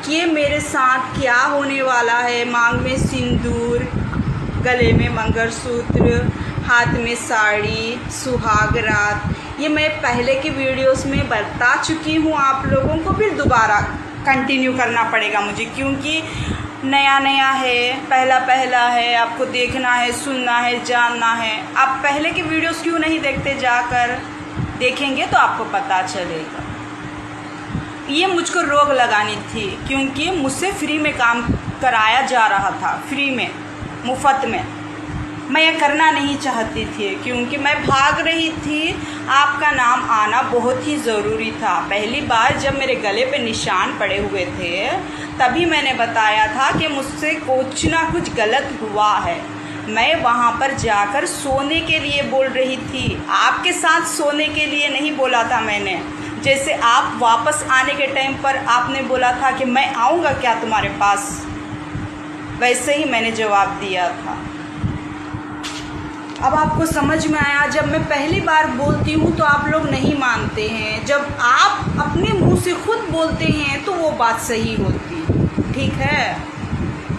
कि मेरे साथ क्या होने वाला है। मांग में सिंदूर, गले में मंगलसूत्र, हाथ में साड़ी, सुहाग रात, ये मैं पहले के वीडियोस में बता चुकी हूँ आप लोगों को। फिर दोबारा कंटिन्यू करना पड़ेगा मुझे, क्योंकि नया नया है, पहला पहला है, आपको देखना है, सुनना है, जानना है। आप पहले के वीडियोस क्यों नहीं देखते? जाकर देखेंगे तो आपको पता चलेगा। ये मुझको रोक लगानी थी, क्योंकि मुझसे फ्री में काम कराया जा रहा था, फ्री में, मुफ्त में। मैं ये करना नहीं चाहती थी, क्योंकि मैं भाग रही थी। आपका नाम आना बहुत ही ज़रूरी था। पहली बार जब मेरे गले पे निशान पड़े हुए थे, तभी मैंने बताया था कि मुझसे कुछ ना कुछ गलत हुआ है। मैं वहाँ पर जाकर सोने के लिए बोल रही थी, आपके साथ सोने के लिए नहीं बोला था मैंने। जैसे आप वापस आने के टाइम पर आपने बोला था कि मैं आऊँगा क्या तुम्हारे पास, वैसे ही मैंने जवाब दिया था। अब आपको समझ में आया? जब मैं पहली बार बोलती हूँ तो आप लोग नहीं मानते हैं, जब आप अपने मुंह से खुद बोलते हैं तो वो बात सही होती, ठीक है?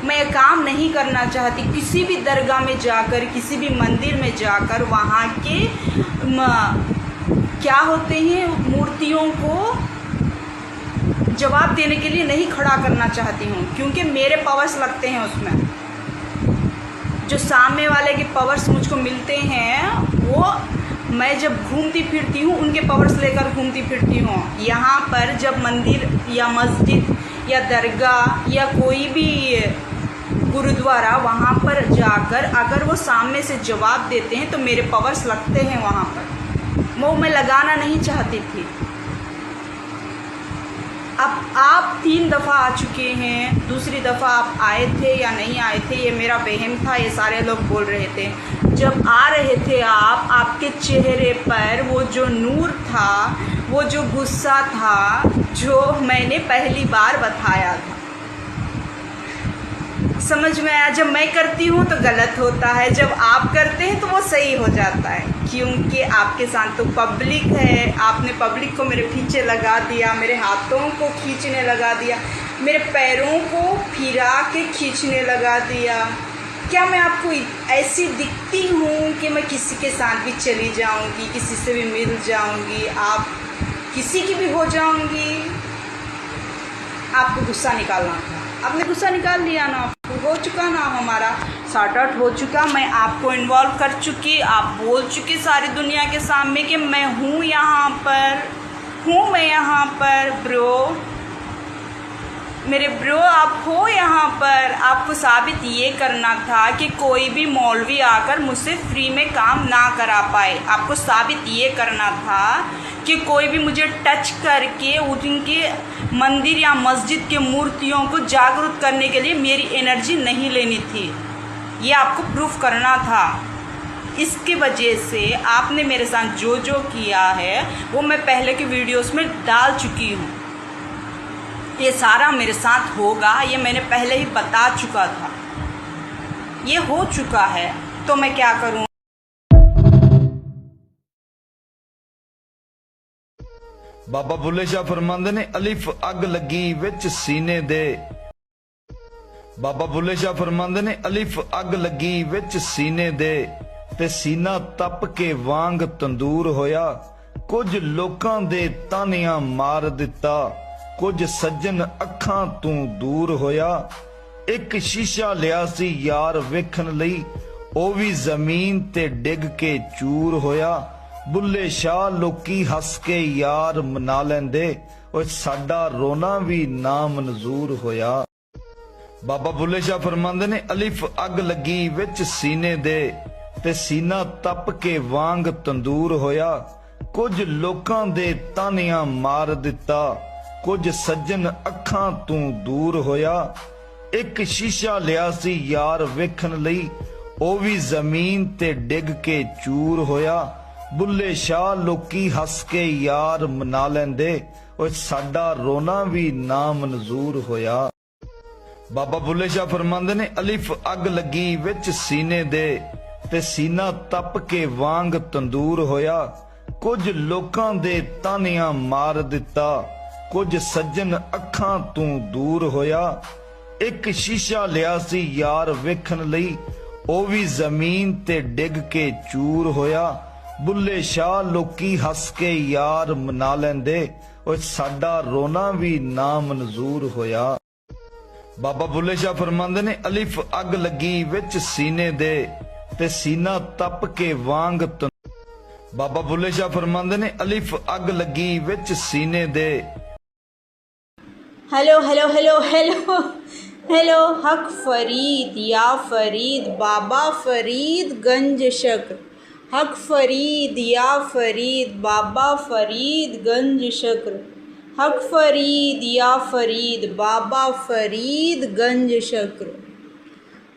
मैं ये काम नहीं करना चाहती। किसी भी दरगाह में जाकर, किसी भी मंदिर में जाकर वहाँ के क्या होते हैं, मूर्तियों को जवाब देने के लिए नहीं खड़ा करना चाहती हूँ, क्योंकि मेरे पावर्स लगते हैं उसमें। जो सामने वाले के पावर्स मुझको मिलते हैं, वो मैं जब घूमती फिरती हूँ उनके पावर्स लेकर घूमती फिरती हूँ। यहाँ पर जब मंदिर या मस्जिद या दरगाह या कोई भी गुरुद्वारा, वहाँ पर जाकर अगर वो सामने से जवाब देते हैं तो मेरे पावर्स लगते हैं वहाँ पर। वो मैं लगाना नहीं चाहती थी। अब आप 3 दफ़ा आ चुके हैं, दूसरी दफ़ा आप आए थे या नहीं आए थे ये मेरा वहम था, ये सारे लोग बोल रहे थे। जब आ रहे थे आप, आपके चेहरे पर वो जो नूर था, वो जो गुस्सा था, जो मैंने पहली बार बताया था, समझ में आया? जब मैं करती हूँ तो गलत होता है, जब आप करते हैं तो वो सही हो जाता है, क्योंकि आपके साथ तो पब्लिक है। आपने पब्लिक को मेरे पीछे लगा दिया, मेरे हाथों को खींचने लगा दिया, मेरे पैरों को फिरा के खींचने लगा दिया। क्या मैं आपको ऐसी दिखती हूँ कि मैं किसी के साथ भी चली जाऊँगी, किसी से भी मिल जाऊँगी, आप किसी की भी हो जाऊँगी? आपको गुस्सा निकालना था, आपने गुस्सा निकाल लिया ना, हो चुका ना, हमारा सॉर्ट आउट हो चुका। मैं आपको इन्वॉल्व कर चुकी, आप बोल चुकी सारी दुनिया के सामने कि मैं हूँ यहाँ पर, मैं यहाँ पर। ब्रो, मेरे ब्रो, आप हो यहाँ पर। आपको साबित ये करना था कि कोई भी मौलवी आकर मुझसे फ्री में काम ना करा पाए। आपको साबित ये करना था कि कोई भी मुझे टच करके उनके मंदिर या मस्जिद के मूर्तियों को जागरूक करने के लिए मेरी एनर्जी नहीं लेनी थी। ये आपको प्रूफ करना था। इसकी वजह से आपने मेरे साथ जो जो किया है वो मैं पहले के वीडियोस में डाल चुकी हूँ। ये सारा मेरे साथ होगा, ये मैंने पहले ही बता चुका था। ये हो चुका है तो मैं क्या करूँ? ਬਾਬਾ ਬੁੱਲੇ ਸ਼ਾਹ ਫਰਮਾਉਂਦੇ ਨੇ ਅਲਿਫ ਅੱਗ ਲੱਗੀ ਵਿੱਚ ਸੀਨੇ ਦੇ। ਬਾਬਾ ਬੁੱਲੇ ਸ਼ਾਹ ਫਰਮਾਉਂਦੇ ਨੇ ਅਲਿਫ ਅੱਗ ਲੱਗੀ ਵਿੱਚ ਸੀਨੇ ਦੇ ਤੇ ਸੀਨਾ ਤਪ ਕੇ ਵਾਂਗ ਤੰਦੂਰ ਹੋਇਆ। ਕੁਝ ਲੋਕਾਂ ਦੇ ਤਾਨਿਆਂ ਮਾਰ ਦਿੱਤਾ, ਕੁਝ ਸੱਜਣ ਅੱਖਾਂ ਤੋਂ ਦੂਰ ਹੋਇਆ। ਇੱਕ ਸ਼ੀਸ਼ਾ ਲਿਆ ਸੀ ਯਾਰ ਵੇਖਣ ਲਈ, ਉਹ ਵੀ ਜ਼ਮੀਨ ਤੇ ਡਿੱਗ ਕੇ ਚੂਰ ਹੋਇਆ। ਬੁੱਲੇ ਸ਼ਾਹ ਲੋਕੀ ਹੱਸ ਕੇ ਯਾਰ ਮਨਾ ਲੈਂਦੇ, ਉਹ ਸਾਡਾ ਰੋਣਾ ਵੀ ਨਾ ਮਨਜ਼ੂਰ ਹੋਇਆ। ਬਾਬਾ ਬੁੱਲੇ ਸ਼ਾਹ ਫਰਮਾਉਂਦੇ ਨੇ ਅਲਿਫ ਅੱਗ ਲੱਗੀ ਵਿੱਚ ਸੀਨੇ ਦੇ ਤੇ ਸੀਨਾ ਤਪ ਕੇ ਵਾਂਗ ਤੰਦੂਰ ਹੋਇਆ। ਕੁਝ ਲੋਕਾਂ ਦੇ ਤਾਨਿਆਂ ਮਾਰ ਦਿੱਤਾ, ਕੁਝ ਸੱਜਣ ਅੱਖਾਂ ਤੋਂ ਦੂਰ ਹੋਇਆ। ਇੱਕ ਸ਼ੀਸ਼ਾ ਲਿਆ ਸੀ ਯਾਰ ਵੇਖਣ ਲਈ, ਉਹ ਵੀ ਜ਼ਮੀਨ ਤੇ ਡਿੱਗ ਕੇ ਚੂਰ ਹੋਇਆ। ਬੁੱਲੇ ਸ਼ਾਹ ਲੋਕੀ ਹੱਸ ਕੇ ਯਾਰ ਮਨਾ ਲੈਂਦੇ, ਉਹ ਸਾਡਾ ਰੋਣਾ ਵੀ ਨਾ ਮਨਜ਼ੂਰ ਹੋਇਆ। ਬਾਬਾ ਬੁੱਲੇ ਸ਼ਾਹ ਫਰਮਾਉਂਦੇ ਨੇ ਅਲਿਫ ਅੱਗ ਲੱਗੀ ਵਿੱਚ ਸੀਨੇ ਦੇ ਤੇ ਸੀਨਾ ਤਪ ਕੇ ਵਾਂਗ ਤੰਦੂਰ ਹੋਇਆ। ਕੁਝ ਲੋਕਾਂ ਦੇ ਤਾਨਿਆਂ ਮਾਰ ਦਿੱਤਾ, ਕੁਝ ਸੱਜਣ ਅੱਖਾਂ ਤੋਂ ਦੂਰ ਹੋਇਆ। ਇੱਕ ਸ਼ੀਸ਼ਾ ਲਿਆ ਸੀ ਯਾਰ ਵੇਖਣ ਲਈ, ਉਹ ਵੀ ਜ਼ਮੀਨ ਤੇ ਡਿੱਗ ਕੇ ਚੂਰ ਹੋਇਆ। ਬੁੱਲੇ ਸ਼ਾਹ ਲੋਕੀ ਹੱਸ ਕੇ ਯਾਰ ਮਨਾ ਲੈਂਦੇ, ਉਹ ਸਾਡਾ ਰੋਣਾ ਵੀ ਨਾ ਮਨਜ਼ੂਰ ਹੋਇਆ। ਬਾਬਾ ਬੁੱਲੇ ਸ਼ਾਹ ਫਰਮਾਉਂਦੇ ਨੇ ਅਲਿਫ ਅੱਗ ਲੱਗੀ ਵਿੱਚ ਸੀਨੇ ਦੇ ਤੇ ਸੀਨਾ ਤਪ ਕੇ ਵਾਂਗ ਬਾਬਾ ਬੁੱਲੇ ਸ਼ਾਹ ਫਰਮਾਉਂਦੇ ਨੇ ਅਲਿਫ ਅੱਗ ਲੱਗੀ ਵਿੱਚ ਸੀਨੇ ਦੇ। Hello hello hello hello hello हक फरीद या फरीद बाबा फरीद गंज शक्र। हक फरीद या फरीद बाबा फरीद गंज शक्र। हक फरीद या फरीद बाबा फरीद गंज शक्र।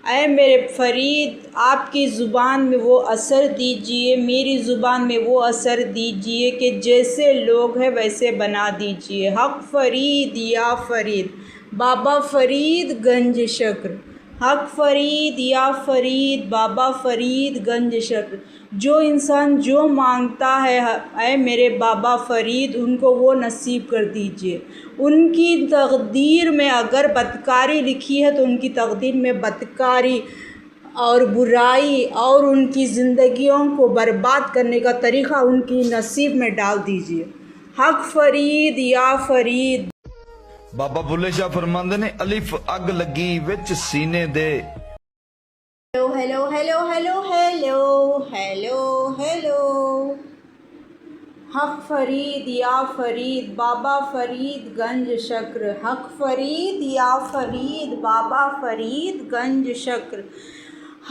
ऐ मेरे फरीद, आपकी ज़ुबान में वो असर दीजिए, मेरी ज़ुबान में वो असर दीजिए कि जैसे लोग हैं वैसे बना दीजिए। हक फरीद या फरीद बाबा फरीद गंज शक्र। हक फरीद या फरीद बाबा फरीद गंज शक्र। जो इंसान जो मांगता है ऐ मेरे बाबा फरीद, उनको वो नसीब कर दीजिए। उनकी तकदीर में अगर बदकारी लिखी है तो उनकी तकदीर में बदकारी और बुराई और उनकी ज़िंदगियों को बर्बाद करने का तरीक़ा उनकी नसीब में डाल दीजिए। हक फरीद या फरीद। बाबा बुल्ले शाह फरमांदे ने अलिफ अग लगी विच सीने दे। Hello hello hello hello hello hello hello. हक फरीद या फरीद बाबा फरीद गंज शक्र। हक फरीद या फरीद बाबा फरीद गंज शक्र।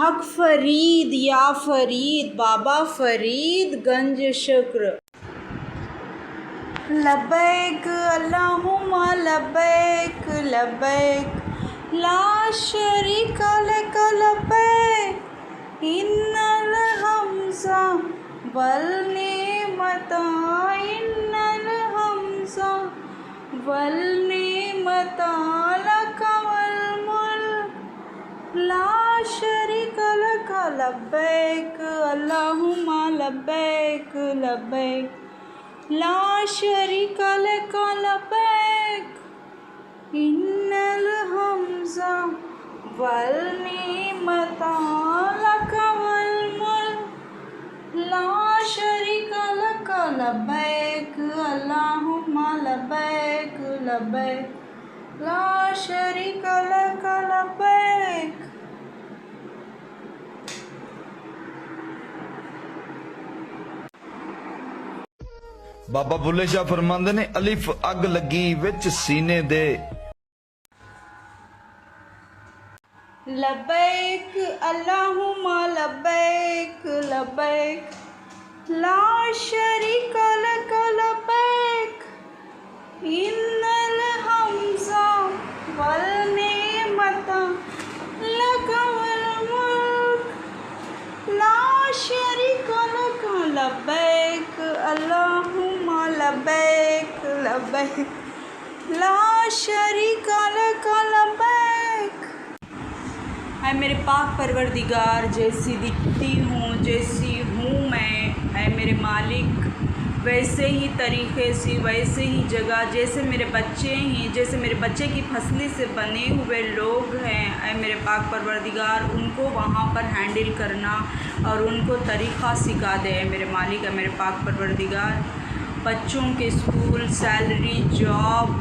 हक फरीद या फरीद बाबा फरीद गंज शक्र। लब्बैक अल्लाहुम्मा लब्बैक लब्बैक ला शरीका लक लब्बैक इन्नल हम्ज़ा वल निअमता इन्नल हम्ज़ा वल निअमता लक वल मुल्क ला शरीका लक लब्बैक अल्लाहुम्मा लब्बैक लब्बैक ला शरीका लक लब्बैक इन्नल हम्ज़ा वल निअमता लक वल मुल्क ला शरीका लक लब्बैक अल्लाहुम्मा लब्बैक लब्बैक ला शरीका लक लब्बैक। बाबा बुल्ले शाह फरमांदे ने अलिफ अग लगी विच सीने दे। लब्बैक अल्लाहुम्मा लब्बैक लब्बैक ला शरीका लक लब्बैक इन्नल हम्ज़ा वल निअमता लक वल मुल्क ला शरीका लक लब्बैक अल्लाहुम्मा लब्बैक लब्बैक ला शरीका लक लब्बैक। है मेरे पाक परवरदिगार, जैसी दिखती हूँ जैसी हूँ मैं, है मेरे मालिक वैसे ही तरीक़े से, वैसे ही जगह, जैसे मेरे बच्चे हैं, जैसे मेरे बच्चे की फसली से बने हुए लोग हैं, ऐ मेरे पाक परवरदिगार, उनको वहाँ पर हैंडल करना और उनको तरीक़ा सिखा दे मेरे मालिक, है मेरे पाक परवरदिगार। बच्चों के स्कूल, सैलरी, जॉब,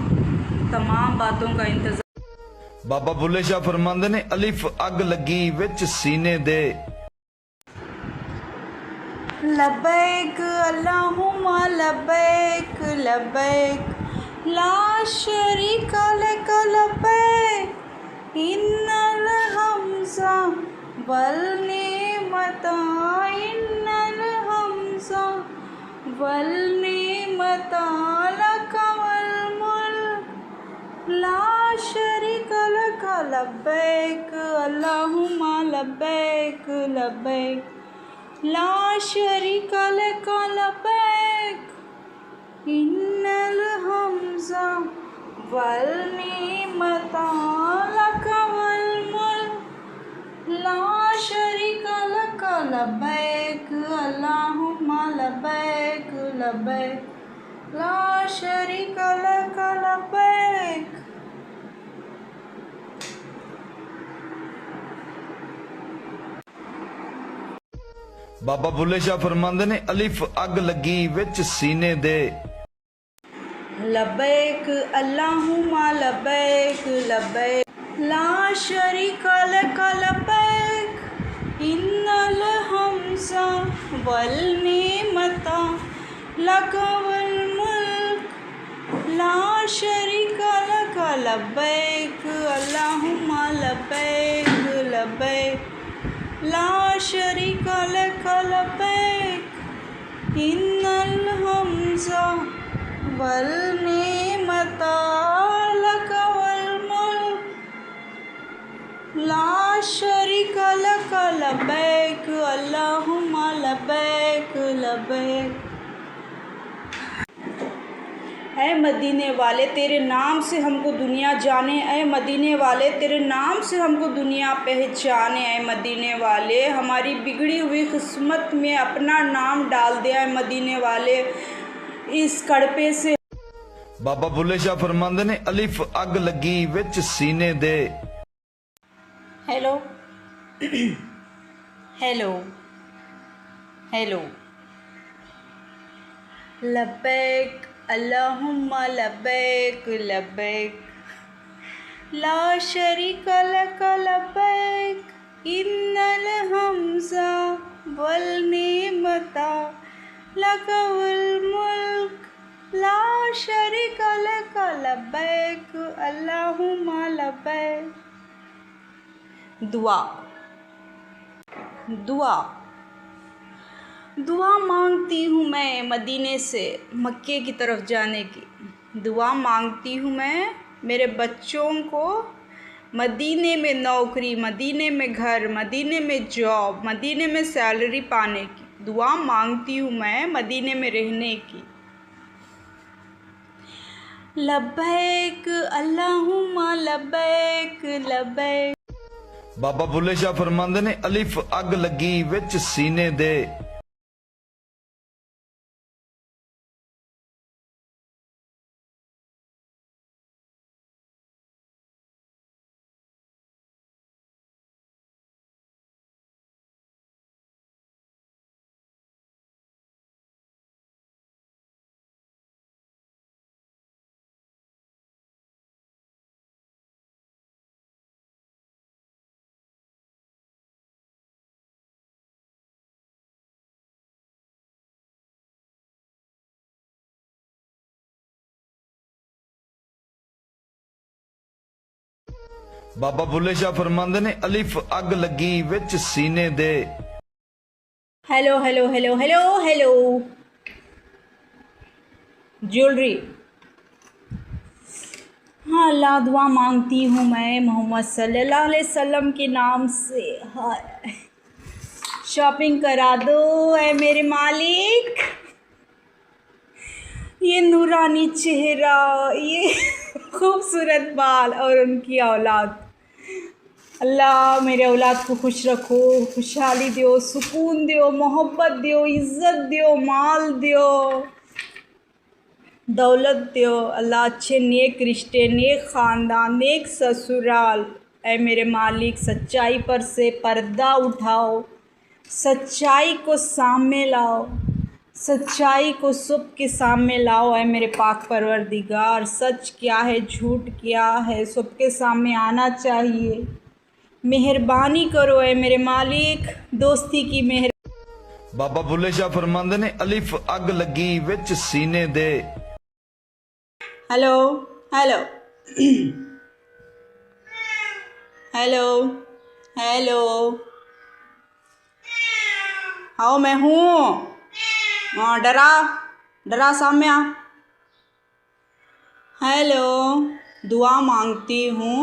तमाम बातों का इंतज़ाम। बाबा बुल्ले शाह फरमांदे ने अलिफ अग लगी विच सीने दे। लब्बैक अल्लाहुम्मा लब्बैक लब्बैक ला शरीका लक लब्बैक इन्नल हम्ज़ा वल निअमता इन्नल हम्ज़ा वल निअमता लक वल मुल्क ला शरीका लक लब्बैक अल्लाहुम्मा लब्बैक लब्बैक ला शरीका लक लब्बैक इन्नल हम्ज़ा वल निअमता लक वल मुल्क ला शरीका लक लब्बैक अल्लाहुम्मा लब्बैक लब्बैक ला शरीका लक लब्बैक। बाबा बुल्ले शाह फरमांदे ने अलिफ अग लगी विच सीने दे। लब्बैक अल्लाहुम्मा लब्बैक लब्बैक ला शरीका लक लब्बैक इन्नल हम्ज़ा वल निअमता लक वल मुल्क ला शरीका लक लब्बैक अल्लाहुम्मा लब्बैक लब्बैक ला शरीका लक लब्बैक इन्नल हम्ज़ा वल निअमता लक वल मुल्क ला शरीका लक लब्बैक अल्लाहुम्मा लब्बैक लब्बैक। ऐ मदीने वाले तेरे नाम से हमको दुनिया जाने, ऐ मदीने वाले तेरे नाम से हमको दुनिया पहचाने, ऐ मदीने वाले हमारी बिगड़ी हुई किस्मत में अपना नाम डाल दे, ऐ मदीने वाले इस कड़पे से। बाबा बुल्ले शाह फरमांदे ने अलिफ अग लगी विच सीने दे। हेलो हेलो हेलो लब्बैक अल्लाहुम्मा लब्बैक लब्बैक ला शरीका लक लब्बैक इन्नल हम्ज़ा वल निअमता लक वल मुल्क ला शरीका लक लब्बैक अल्लाहुम्मा लब्बैक। दुआ दुआ दुआ मांगती हूँ मैं मदीने से मक्के की तरफ जाने की। दुआ मांगती हूँ मैं मेरे बच्चों को मदीने में नौकरी, मदीने में घर, मदीने में जॉब, मदीने में सैलरी पाने की। दुआ मांगती हूँ मैं मदीने में रहने की। लब्बैक अल्लाहुम्मा लब्बैक लब्बैक। बाबा बुल्ले शाह फरमांदे ने अलिफ अग लगी विच सीने दे। बाबा बुल्ले शाह फरमांदे ने अलिफ अग लगी विच सीने दे। Hello hello hello hello hello ज्वेलरी। हाँ अल्लाह दुआ मांगती हूँ मैं मोहम्मद सल्लल्लाहु अलैहि वसल्लम के नाम से। हाय शॉपिंग करा दो ऐ मेरे मालिक। ये नूरानी चेहरा, ये खूबसूरत बाल और उनकी औलाद। अल्लाह मेरे औलाद को खुश रखो, खुशहाली दो, सुकून दो, मोहब्बत दो, इज़्ज़त दो, माल दो। दौलत दो अल्लाह, अच्छे नेक रिश्ते, नेक ख़ानदान, नेक ससुराल। ऐ मेरे मालिक, सच्चाई पर से पर्दा उठाओ, सच्चाई को सामने लाओ, सच्चाई को सबके सामने लाओ। ऐ मेरे पाक परवरदिगार, सच क्या है झूठ क्या है सबके सामने आना चाहिए। मेहरबानी करो ऐ मेरे मालिक, दोस्ती की मेहर। बाबा बुल्ले शाह फरमांदे ने अलिफ अग लगी विच सीने दे। हेलो हेलो हेलो हेलो, हाँ मैं हूँ। हाँ डरा डरा सामने आ। हेलो, दुआ मांगती हूँ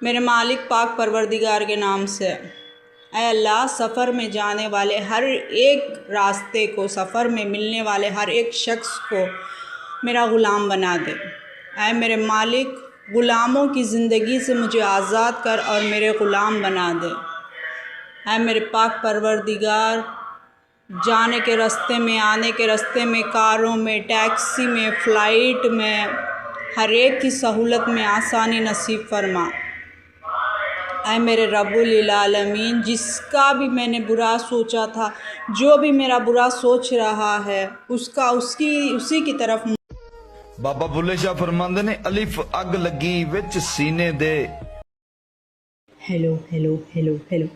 मेरे मालिक पाक परवरदिगार के नाम से। ऐ अल्लाह, सफ़र में जाने वाले हर एक रास्ते को, सफ़र में मिलने वाले हर एक शख्स को मेरा ग़ुलाम बना दे। ऐ मेरे मालिक, ग़ुलामों की ज़िंदगी से मुझे आज़ाद कर और मेरे ग़ुलाम बना दे। ऐ मेरे पाक परवरदिगार, जाने के रास्ते में, आने के रास्ते में, कारों में, टैक्सी में, फ़्लाइट में, हर एक की सहूलत में आसानी नसीब फरमा। ऐ मेरे रब्बुल आलमीन, जिसका भी मैंने बुरा सोचा था, जो भी मेरा बुरा सोच रहा है, उसका उसी की तरफ। बाबा बुल्ले शाह फरमांदे ने अलिफ अग लगी विच सीने दे। हेलो हेलो हेलो हेलो,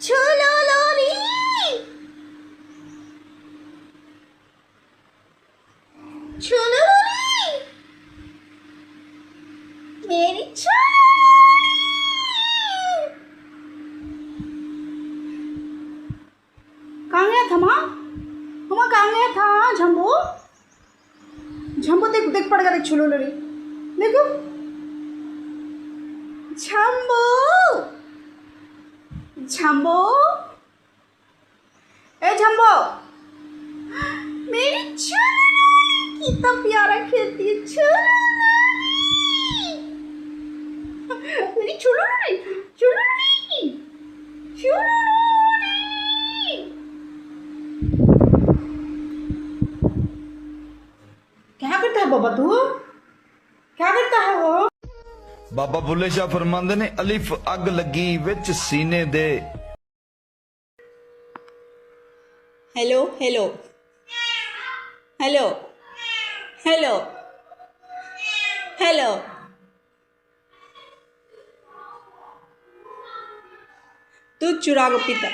छोलो लोरी, छोलो लोरी, मेरी छोलो लोरी। कहाँ गया था माँ? माँ कहाँ गया था? झम्बो झम्बो, देख देख पड़ गया, देख छोलो लोरी, देखो झम्बो झम्बो, ए झम्बो, मेरी छोलो कितना प्यारा खेलती है। छोलो मेरी छोलो छोलो छोलो। क्या करता है बाबा तू? क्या करता है वो? बाबा बुल्ले शाह फरमांदे ने अलिफ अग लगी विच सीने दे। Hello hello hello hello hello, दूध चुरा के पीता,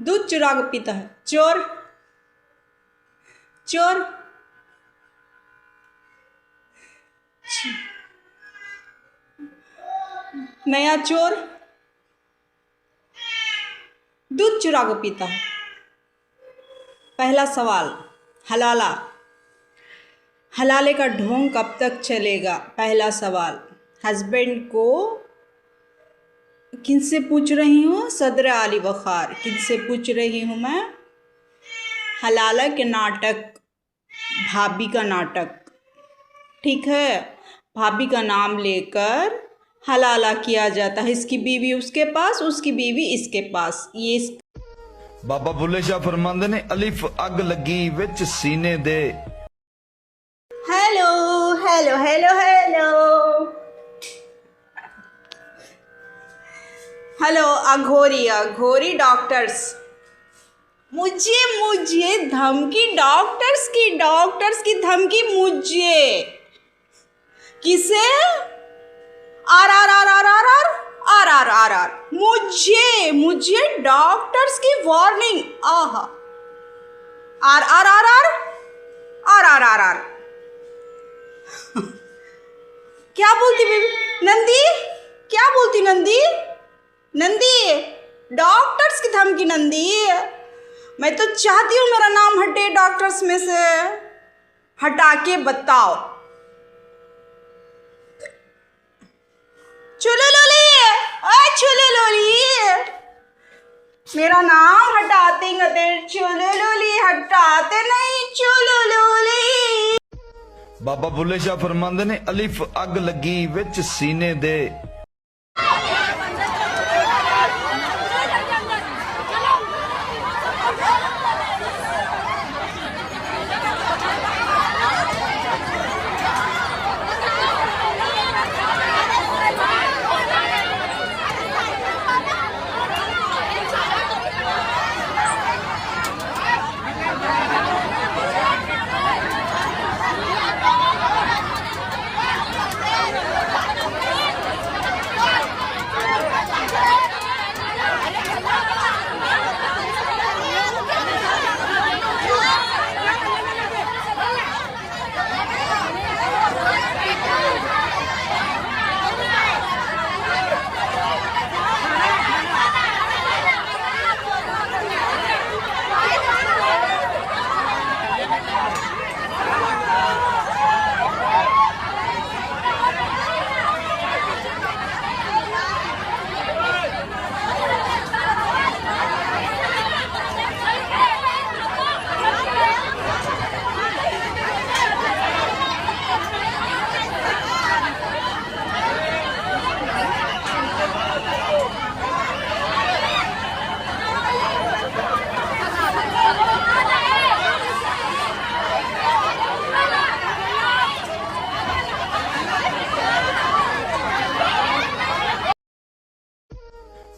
दूध चुरा के पीता है, चोर चोर। नया चोर दूध चुरा के पीता है। पहला सवाल, हलाला, हलाले का ढोंग कब तक चलेगा? पहला सवाल। हस्बैंड को किनसे पूछ रही हूँ? सदर आली वक़ार, किनसे पूछ रही हूँ मैं? हलाला के नाटक, भाभी का नाटक, ठीक है। भाभी का नाम लेकर हलाला किया जाता है। इसकी बीवी उसके पास, उसकी बीवी इसके पास। ये बाबा बुल्ले शाह फरमांदे ने अलिफ अग लगी विच सीने दे। Hello hello hello hello hello, Aghori Aghori doctors, मुझे धमकी, डॉक्टर्स की धमकी मुझे। किसे? आर आर आर आर आर आर आर आर आर आर, मुझे डॉक्टर्स की वार्निंग। आहा, आर आर आर आर आर आर आर आर। क्या बोलती बेबी? नंदी क्या बोलती? नंदी नंदी, डॉक्टर्स की धमकी। नंदी, मैं तो चाहती हूँ मेरा नाम हटे डॉक्टर्स में से। हटा के बताओ। चुलो लोली, चुलो लोली, मेरा नाम हटाते गते। चुलो लोली, हटाते नहीं चुलो लोली। बाबा बुल्ले शाह फरमांदे ने अलिफ अग लगी विच सीने दे।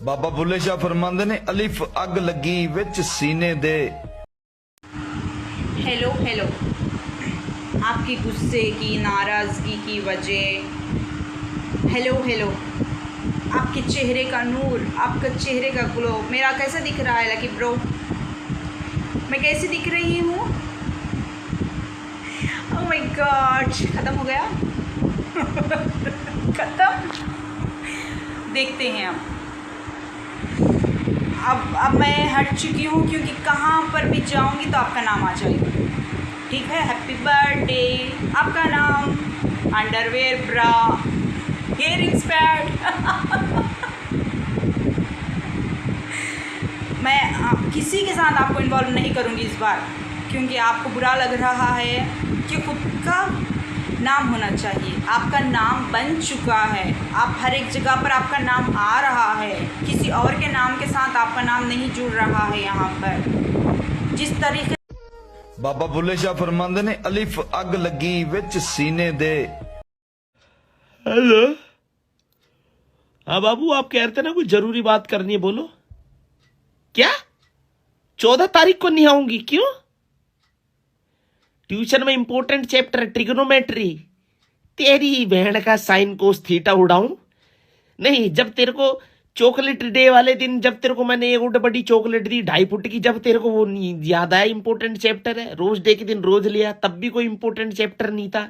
बाबा बुल्ले शाह फरमांदे ने अलिफ अग लगी विच सीने दे। हेलो हेलो, आपकी गुस्से की, नाराज़गी की वजह, हेलो हेलो, आपके चेहरे का नूर, आपका चेहरे का ग्लो मेरा कैसा दिख रहा है लकी ब्रो? मैं कैसी दिख रही हूँ? ओह माय गॉड, ख़त्म हो गया। ख़त्म। देखते हैं अब मैं हट चुकी हूँ, क्योंकि कहाँ पर भी जाऊँगी तो आपका नाम आ जाएगा। ठीक है, हैप्पी बर्थडे, आपका नाम, अंडरवेयर, ब्रा, हेयरिंग्स, पैड। मैं किसी के साथ आपको इन्वॉल्व नहीं करूँगी इस बार, क्योंकि आपको बुरा लग रहा है कि खुद का नाम होना चाहिए। आपका नाम बन चुका है, आप हर एक जगह पर आपका नाम आ रहा है, किसी और के नाम के साथ आपका नाम नहीं जुड़ रहा है। यहाँ पर जिस तरीके बाबा बुल्ले शाह फरमांदे ने अलिफ अग लगी विच सीने दे। हेलो। हाँ बाबू, आप कह रहे थे ना कोई जरूरी बात करनी है, बोलो। क्या 14 तारीख को नहीं आऊंगी? क्यों? ट्यूशन में इंपॉर्टेंट चैप्टर ट्रिग्नोमेट्री। तेरी बहन का साइन कोस थीटा उड़ाऊं? नहीं, जब तेरे को चॉकलेट डे वाले दिन जब तेरे को मैंने एक बड़ी चॉकलेट दी 2.5 फुट की, जब तेरे को वो याद आया इंपॉर्टेंट चैप्टर है, रोज डे के दिन रोज लिया, तब भी कोई इंपॉर्टेंट चैप्टर नहीं था।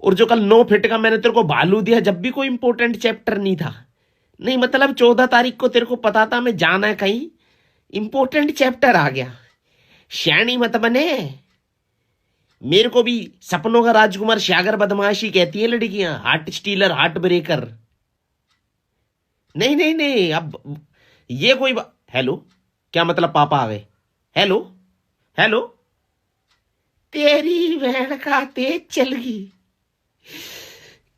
और जो कल 9 फीट का मैंने तेरे को भालू दिया, जब भी कोई इंपॉर्टेंट चैप्टर नहीं था। नहीं मतलब 14 तारीख को तेरे को पता था मैं जाना है कहीं, इंपॉर्टेंट चैप्टर आ गया। श्याणी मत बने। मेरे को भी सपनों का राजकुमार श्यागर बदमाशी कहती है लड़कियां, हार्ट स्टीलर, हार्ट ब्रेकर। नहीं नहीं नहीं, अब ये कोई हेलो, क्या मतलब पापा आ गए? हेलो हेलो, तेरी बहन का तेज चल गई,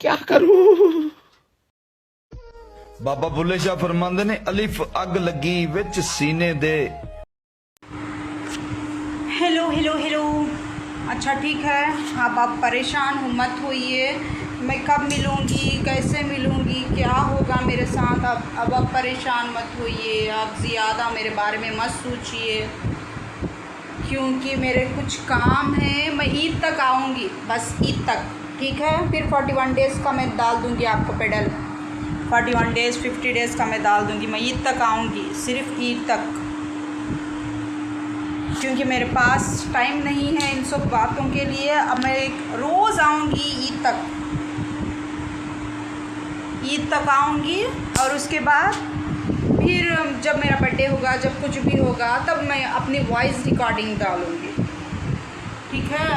क्या करूं? बाबा बुल्ले शाह फरमांदे ने अलिफ अग लगी विच सीने दे। हेलो हेलो हेलो, अच्छा ठीक है, आप परेशान हो मत होइए। मैं कब मिलूँगी, कैसे मिलूँगी, क्या होगा मेरे साथ, अब आप परेशान मत होइए। आप ज़्यादा मेरे बारे में मत सोचिए, क्योंकि मेरे कुछ काम हैं। मैं ईद तक आऊँगी, बस ईद तक, ठीक है? फिर 41 डेज़ का मैं डाल दूँगी आपको पेडल। 41 डेज़ 50 डेज़ का मैं डाल दूँगी। मैं ईद तक आऊँगी, सिर्फ ईद तक, क्योंकि मेरे पास टाइम नहीं है इन सब बातों के लिए। अब मैं रोज़ आऊँगी ईद तक, ईद तक आऊँगी, और उसके बाद फिर जब मेरा बर्थडे होगा, जब कुछ भी होगा, तब मैं अपनी वॉइस रिकॉर्डिंग डालूँगी, ठीक है?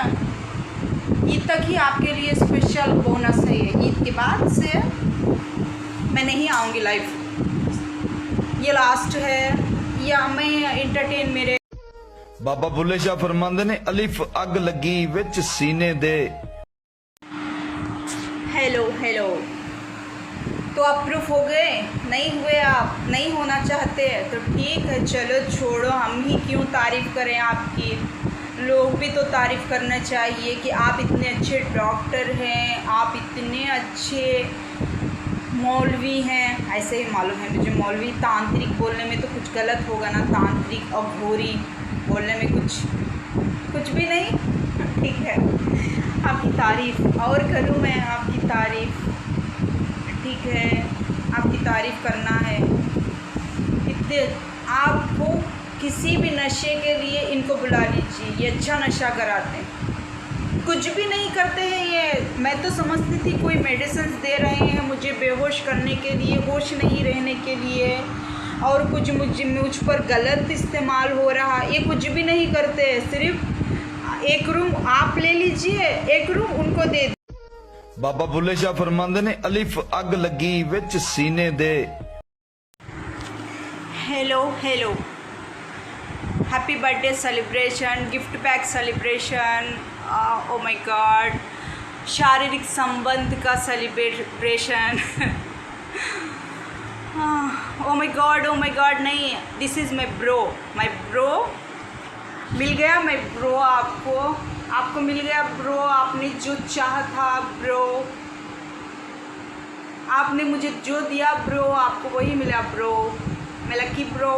ईद तक ही आपके लिए स्पेशल बोनस है ये। ईद के बाद से मैं नहीं आऊँगी लाइव, ये लास्ट है। या मैं एंटरटेन मेरे बाबा बुल्ले शाह फरमांदे ने अलिफ अग लगी विच सीने दे। हेलो हेलो, तो आप प्रूफ हो गए? नहीं हुए, आप नहीं होना चाहते तो ठीक है, चलो छोड़ो, हम ही क्यों तारीफ़ करें आपकी। लोग भी तो तारीफ़ करना चाहिए कि आप इतने अच्छे डॉक्टर हैं, आप इतने अच्छे मौलवी हैं। ऐसे ही मालूम है मुझे, मौलवी तांत्रिक बोलने में तो कुछ गलत होगा ना, तांत्रिक और घोरी बोलने में कुछ भी नहीं, ठीक है? आपकी तारीफ़ और करूँ मैं, आपकी तारीफ़, ठीक है? आपकी तारीफ़ करना है। इतने आपको किसी भी नशे के लिए इनको बुला लीजिए, ये अच्छा नशा कराते हैं। कुछ भी नहीं करते हैं ये। मैं तो समझती थी कोई मेडिसिन दे रहे हैं मुझे बेहोश करने के लिए, होश नहीं रहने के लिए, और कुछ मुझ पर गलत इस्तेमाल हो रहा। ये कुछ भी नहीं करते, सिर्फ एक रूम आप ले लीजिए, एक रूम उनको दे दीजिए। बाबा बुल्ले शाह फरमांदे ने अलिफ अग लगी विच सीने दे। Hello hello, happy birthday celebration, gift pack celebration, oh my god, शारीरिक संबंध का सेलिब्रेशन, ओ माय गॉड, नहीं, दिस इज़ माय ब्रो, मिल गया मैं ब्रो, आपको मिल गया ब्रो, आपने जो चाहा था ब्रो। आपने मुझे जो दिया ब्रो आपको वही मिला ब्रो। मैं लकी ब्रो,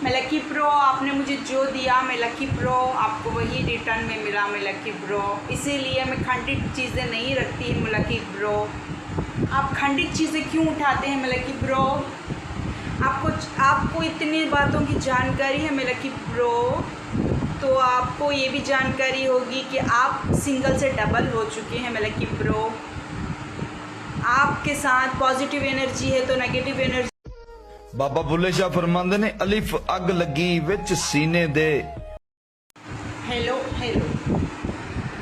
मैं लकी ब्रो। आपने मुझे जो दिया मैं लकी ब्रो, आपको वही रिटर्न में मिला मैं लकी ब्रो। इसीलिए मैं खंडित चीज़ें नहीं रखती मैं लकी ब्रो। आप खंडित चीज़ें क्यों उठाते हैं मैं लकी ब्रो? आपको इतनी बातों की जानकारी है मैं लकी ब्रो, तो आपको ये भी जानकारी होगी कि आप सिंगल से डबल हो चुके हैं मैं लकी ब्रो। आपके साथ पॉजिटिव एनर्जी है तो नेगेटिव एनर्जी। ਬਾਬਾ ਬੁੱਲੇ ਸ਼ਾਹ ਫਰਮਾਉਂਦੇ ਨੇ ਅਲਿਫ ਅੱਗ ਲੱਗੀ ਵਿੱਚ ਸੀਨੇ ਦੇ। Hello hello.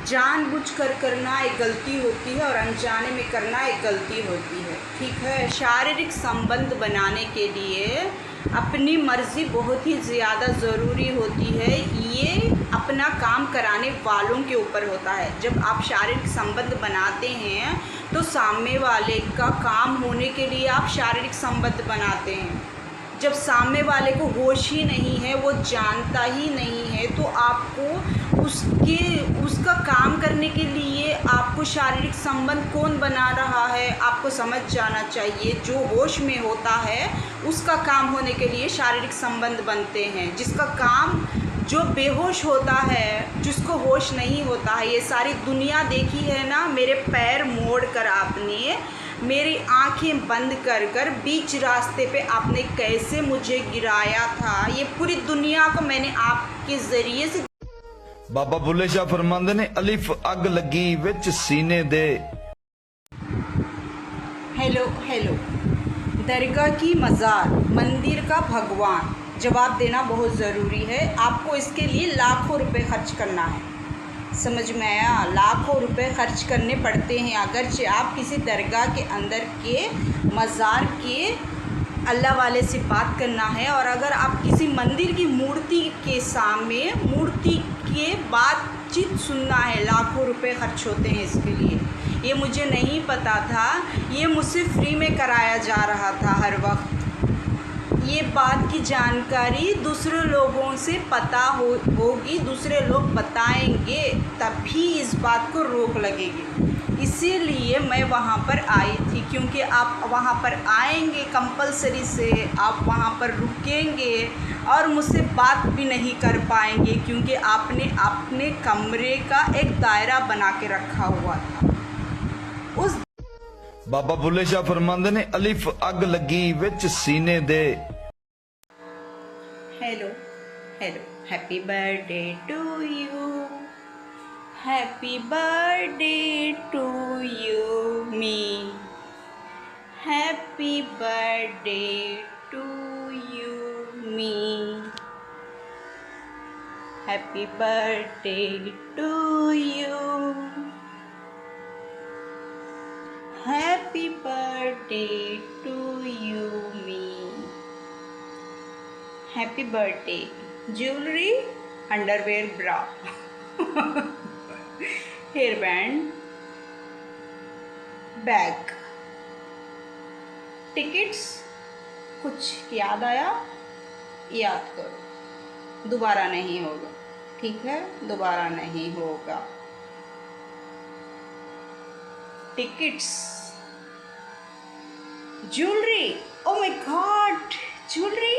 जानबूझकर करना एक गलती होती है और अनजाने में करना एक गलती होती है, ठीक है। शारीरिक संबंध बनाने के लिए अपनी मर्ज़ी बहुत ही ज़्यादा ज़रूरी होती है। ये अपना काम कराने वालों के ऊपर होता है। जब आप शारीरिक संबंध बनाते हैं तो सामने वाले का काम होने के लिए आप शारीरिक संबंध बनाते हैं। जब सामने वाले को होश ही नहीं है, वो जानता ही नहीं है, तो आपको उसका काम करने के लिए आपको शारीरिक संबंध कौन बना रहा है आपको समझ जाना चाहिए। जो होश में होता है उसका काम होने के लिए शारीरिक संबंध बनते हैं। जिसका काम जो बेहोश होता है, जिसको होश नहीं होता है, ये सारी दुनिया देखी है ना। मेरे पैर मोड़ कर आपने, मेरी आंखें बंद कर कर बीच रास्ते पे आपने कैसे मुझे गिराया था, ये पूरी दुनिया को मैंने आपके ज़रिए से। ਬਾਬਾ ਬੁੱਲੇ ਸ਼ਾਹ ਫਰਮਾਉਂਦੇ ਨੇ ਅਲਿਫ ਅੱਗ ਲੱਗੀ ਵਿੱਚ ਸੀਨੇ ਦੇ। Hello hello. दरगाह की मज़ार, मंदिर का भगवान, जवाब देना बहुत ज़रूरी है। आपको इसके लिए लाखों रुपए खर्च करना है, समझ में आया? लाखों रुपए खर्च करने पड़ते हैं अगरचे आप किसी दरगाह के अंदर के मज़ार के अल्लाह वाले से बात करना है। और अगर आप किसी मंदिर की मूर्ति के सामने मूर्ति के बातचीत सुनना है, लाखों रुपए खर्च होते हैं इसके लिए। ये मुझे नहीं पता था, ये मुझसे फ्री में कराया जा रहा था हर वक्त। ये बात की जानकारी दूसरे लोगों से पता होगी, दूसरे लोग बताएंगे, तभी इस बात को रोक लगेगी। इसीलिए मैं वहाँ पर आई थी, क्योंकि आप वहाँ पर आएंगे कंपलसरी से, आप वहाँ पर रुकेंगे और मुझसे बात भी नहीं कर पाएंगे, क्योंकि आपने अपने कमरे का एक दायरा बना के रखा हुआ था। उस ਬਾਬਾ ਬੁੱਲੇ ਸ਼ਾਹ ਫਰਮਾਉਂਦੇ ਨੇ ਅਲਿਫ ਅੱਗ ਲੱਗੀ ਵਿੱਚ ਸੀਨੇ ਦੇ। Hello hello. Happy birthday to you, happy birthday to you me, happy birthday to you me, happy birthday to you, happy birthday to you me. Happy birthday. Jewellery, underwear, bra, hair band, bag, tickets. कुछ याद आया? याद करो, दोबारा नहीं होगा, ठीक है? दोबारा नहीं होगा। Tickets, jewellery, O my God, jewellery.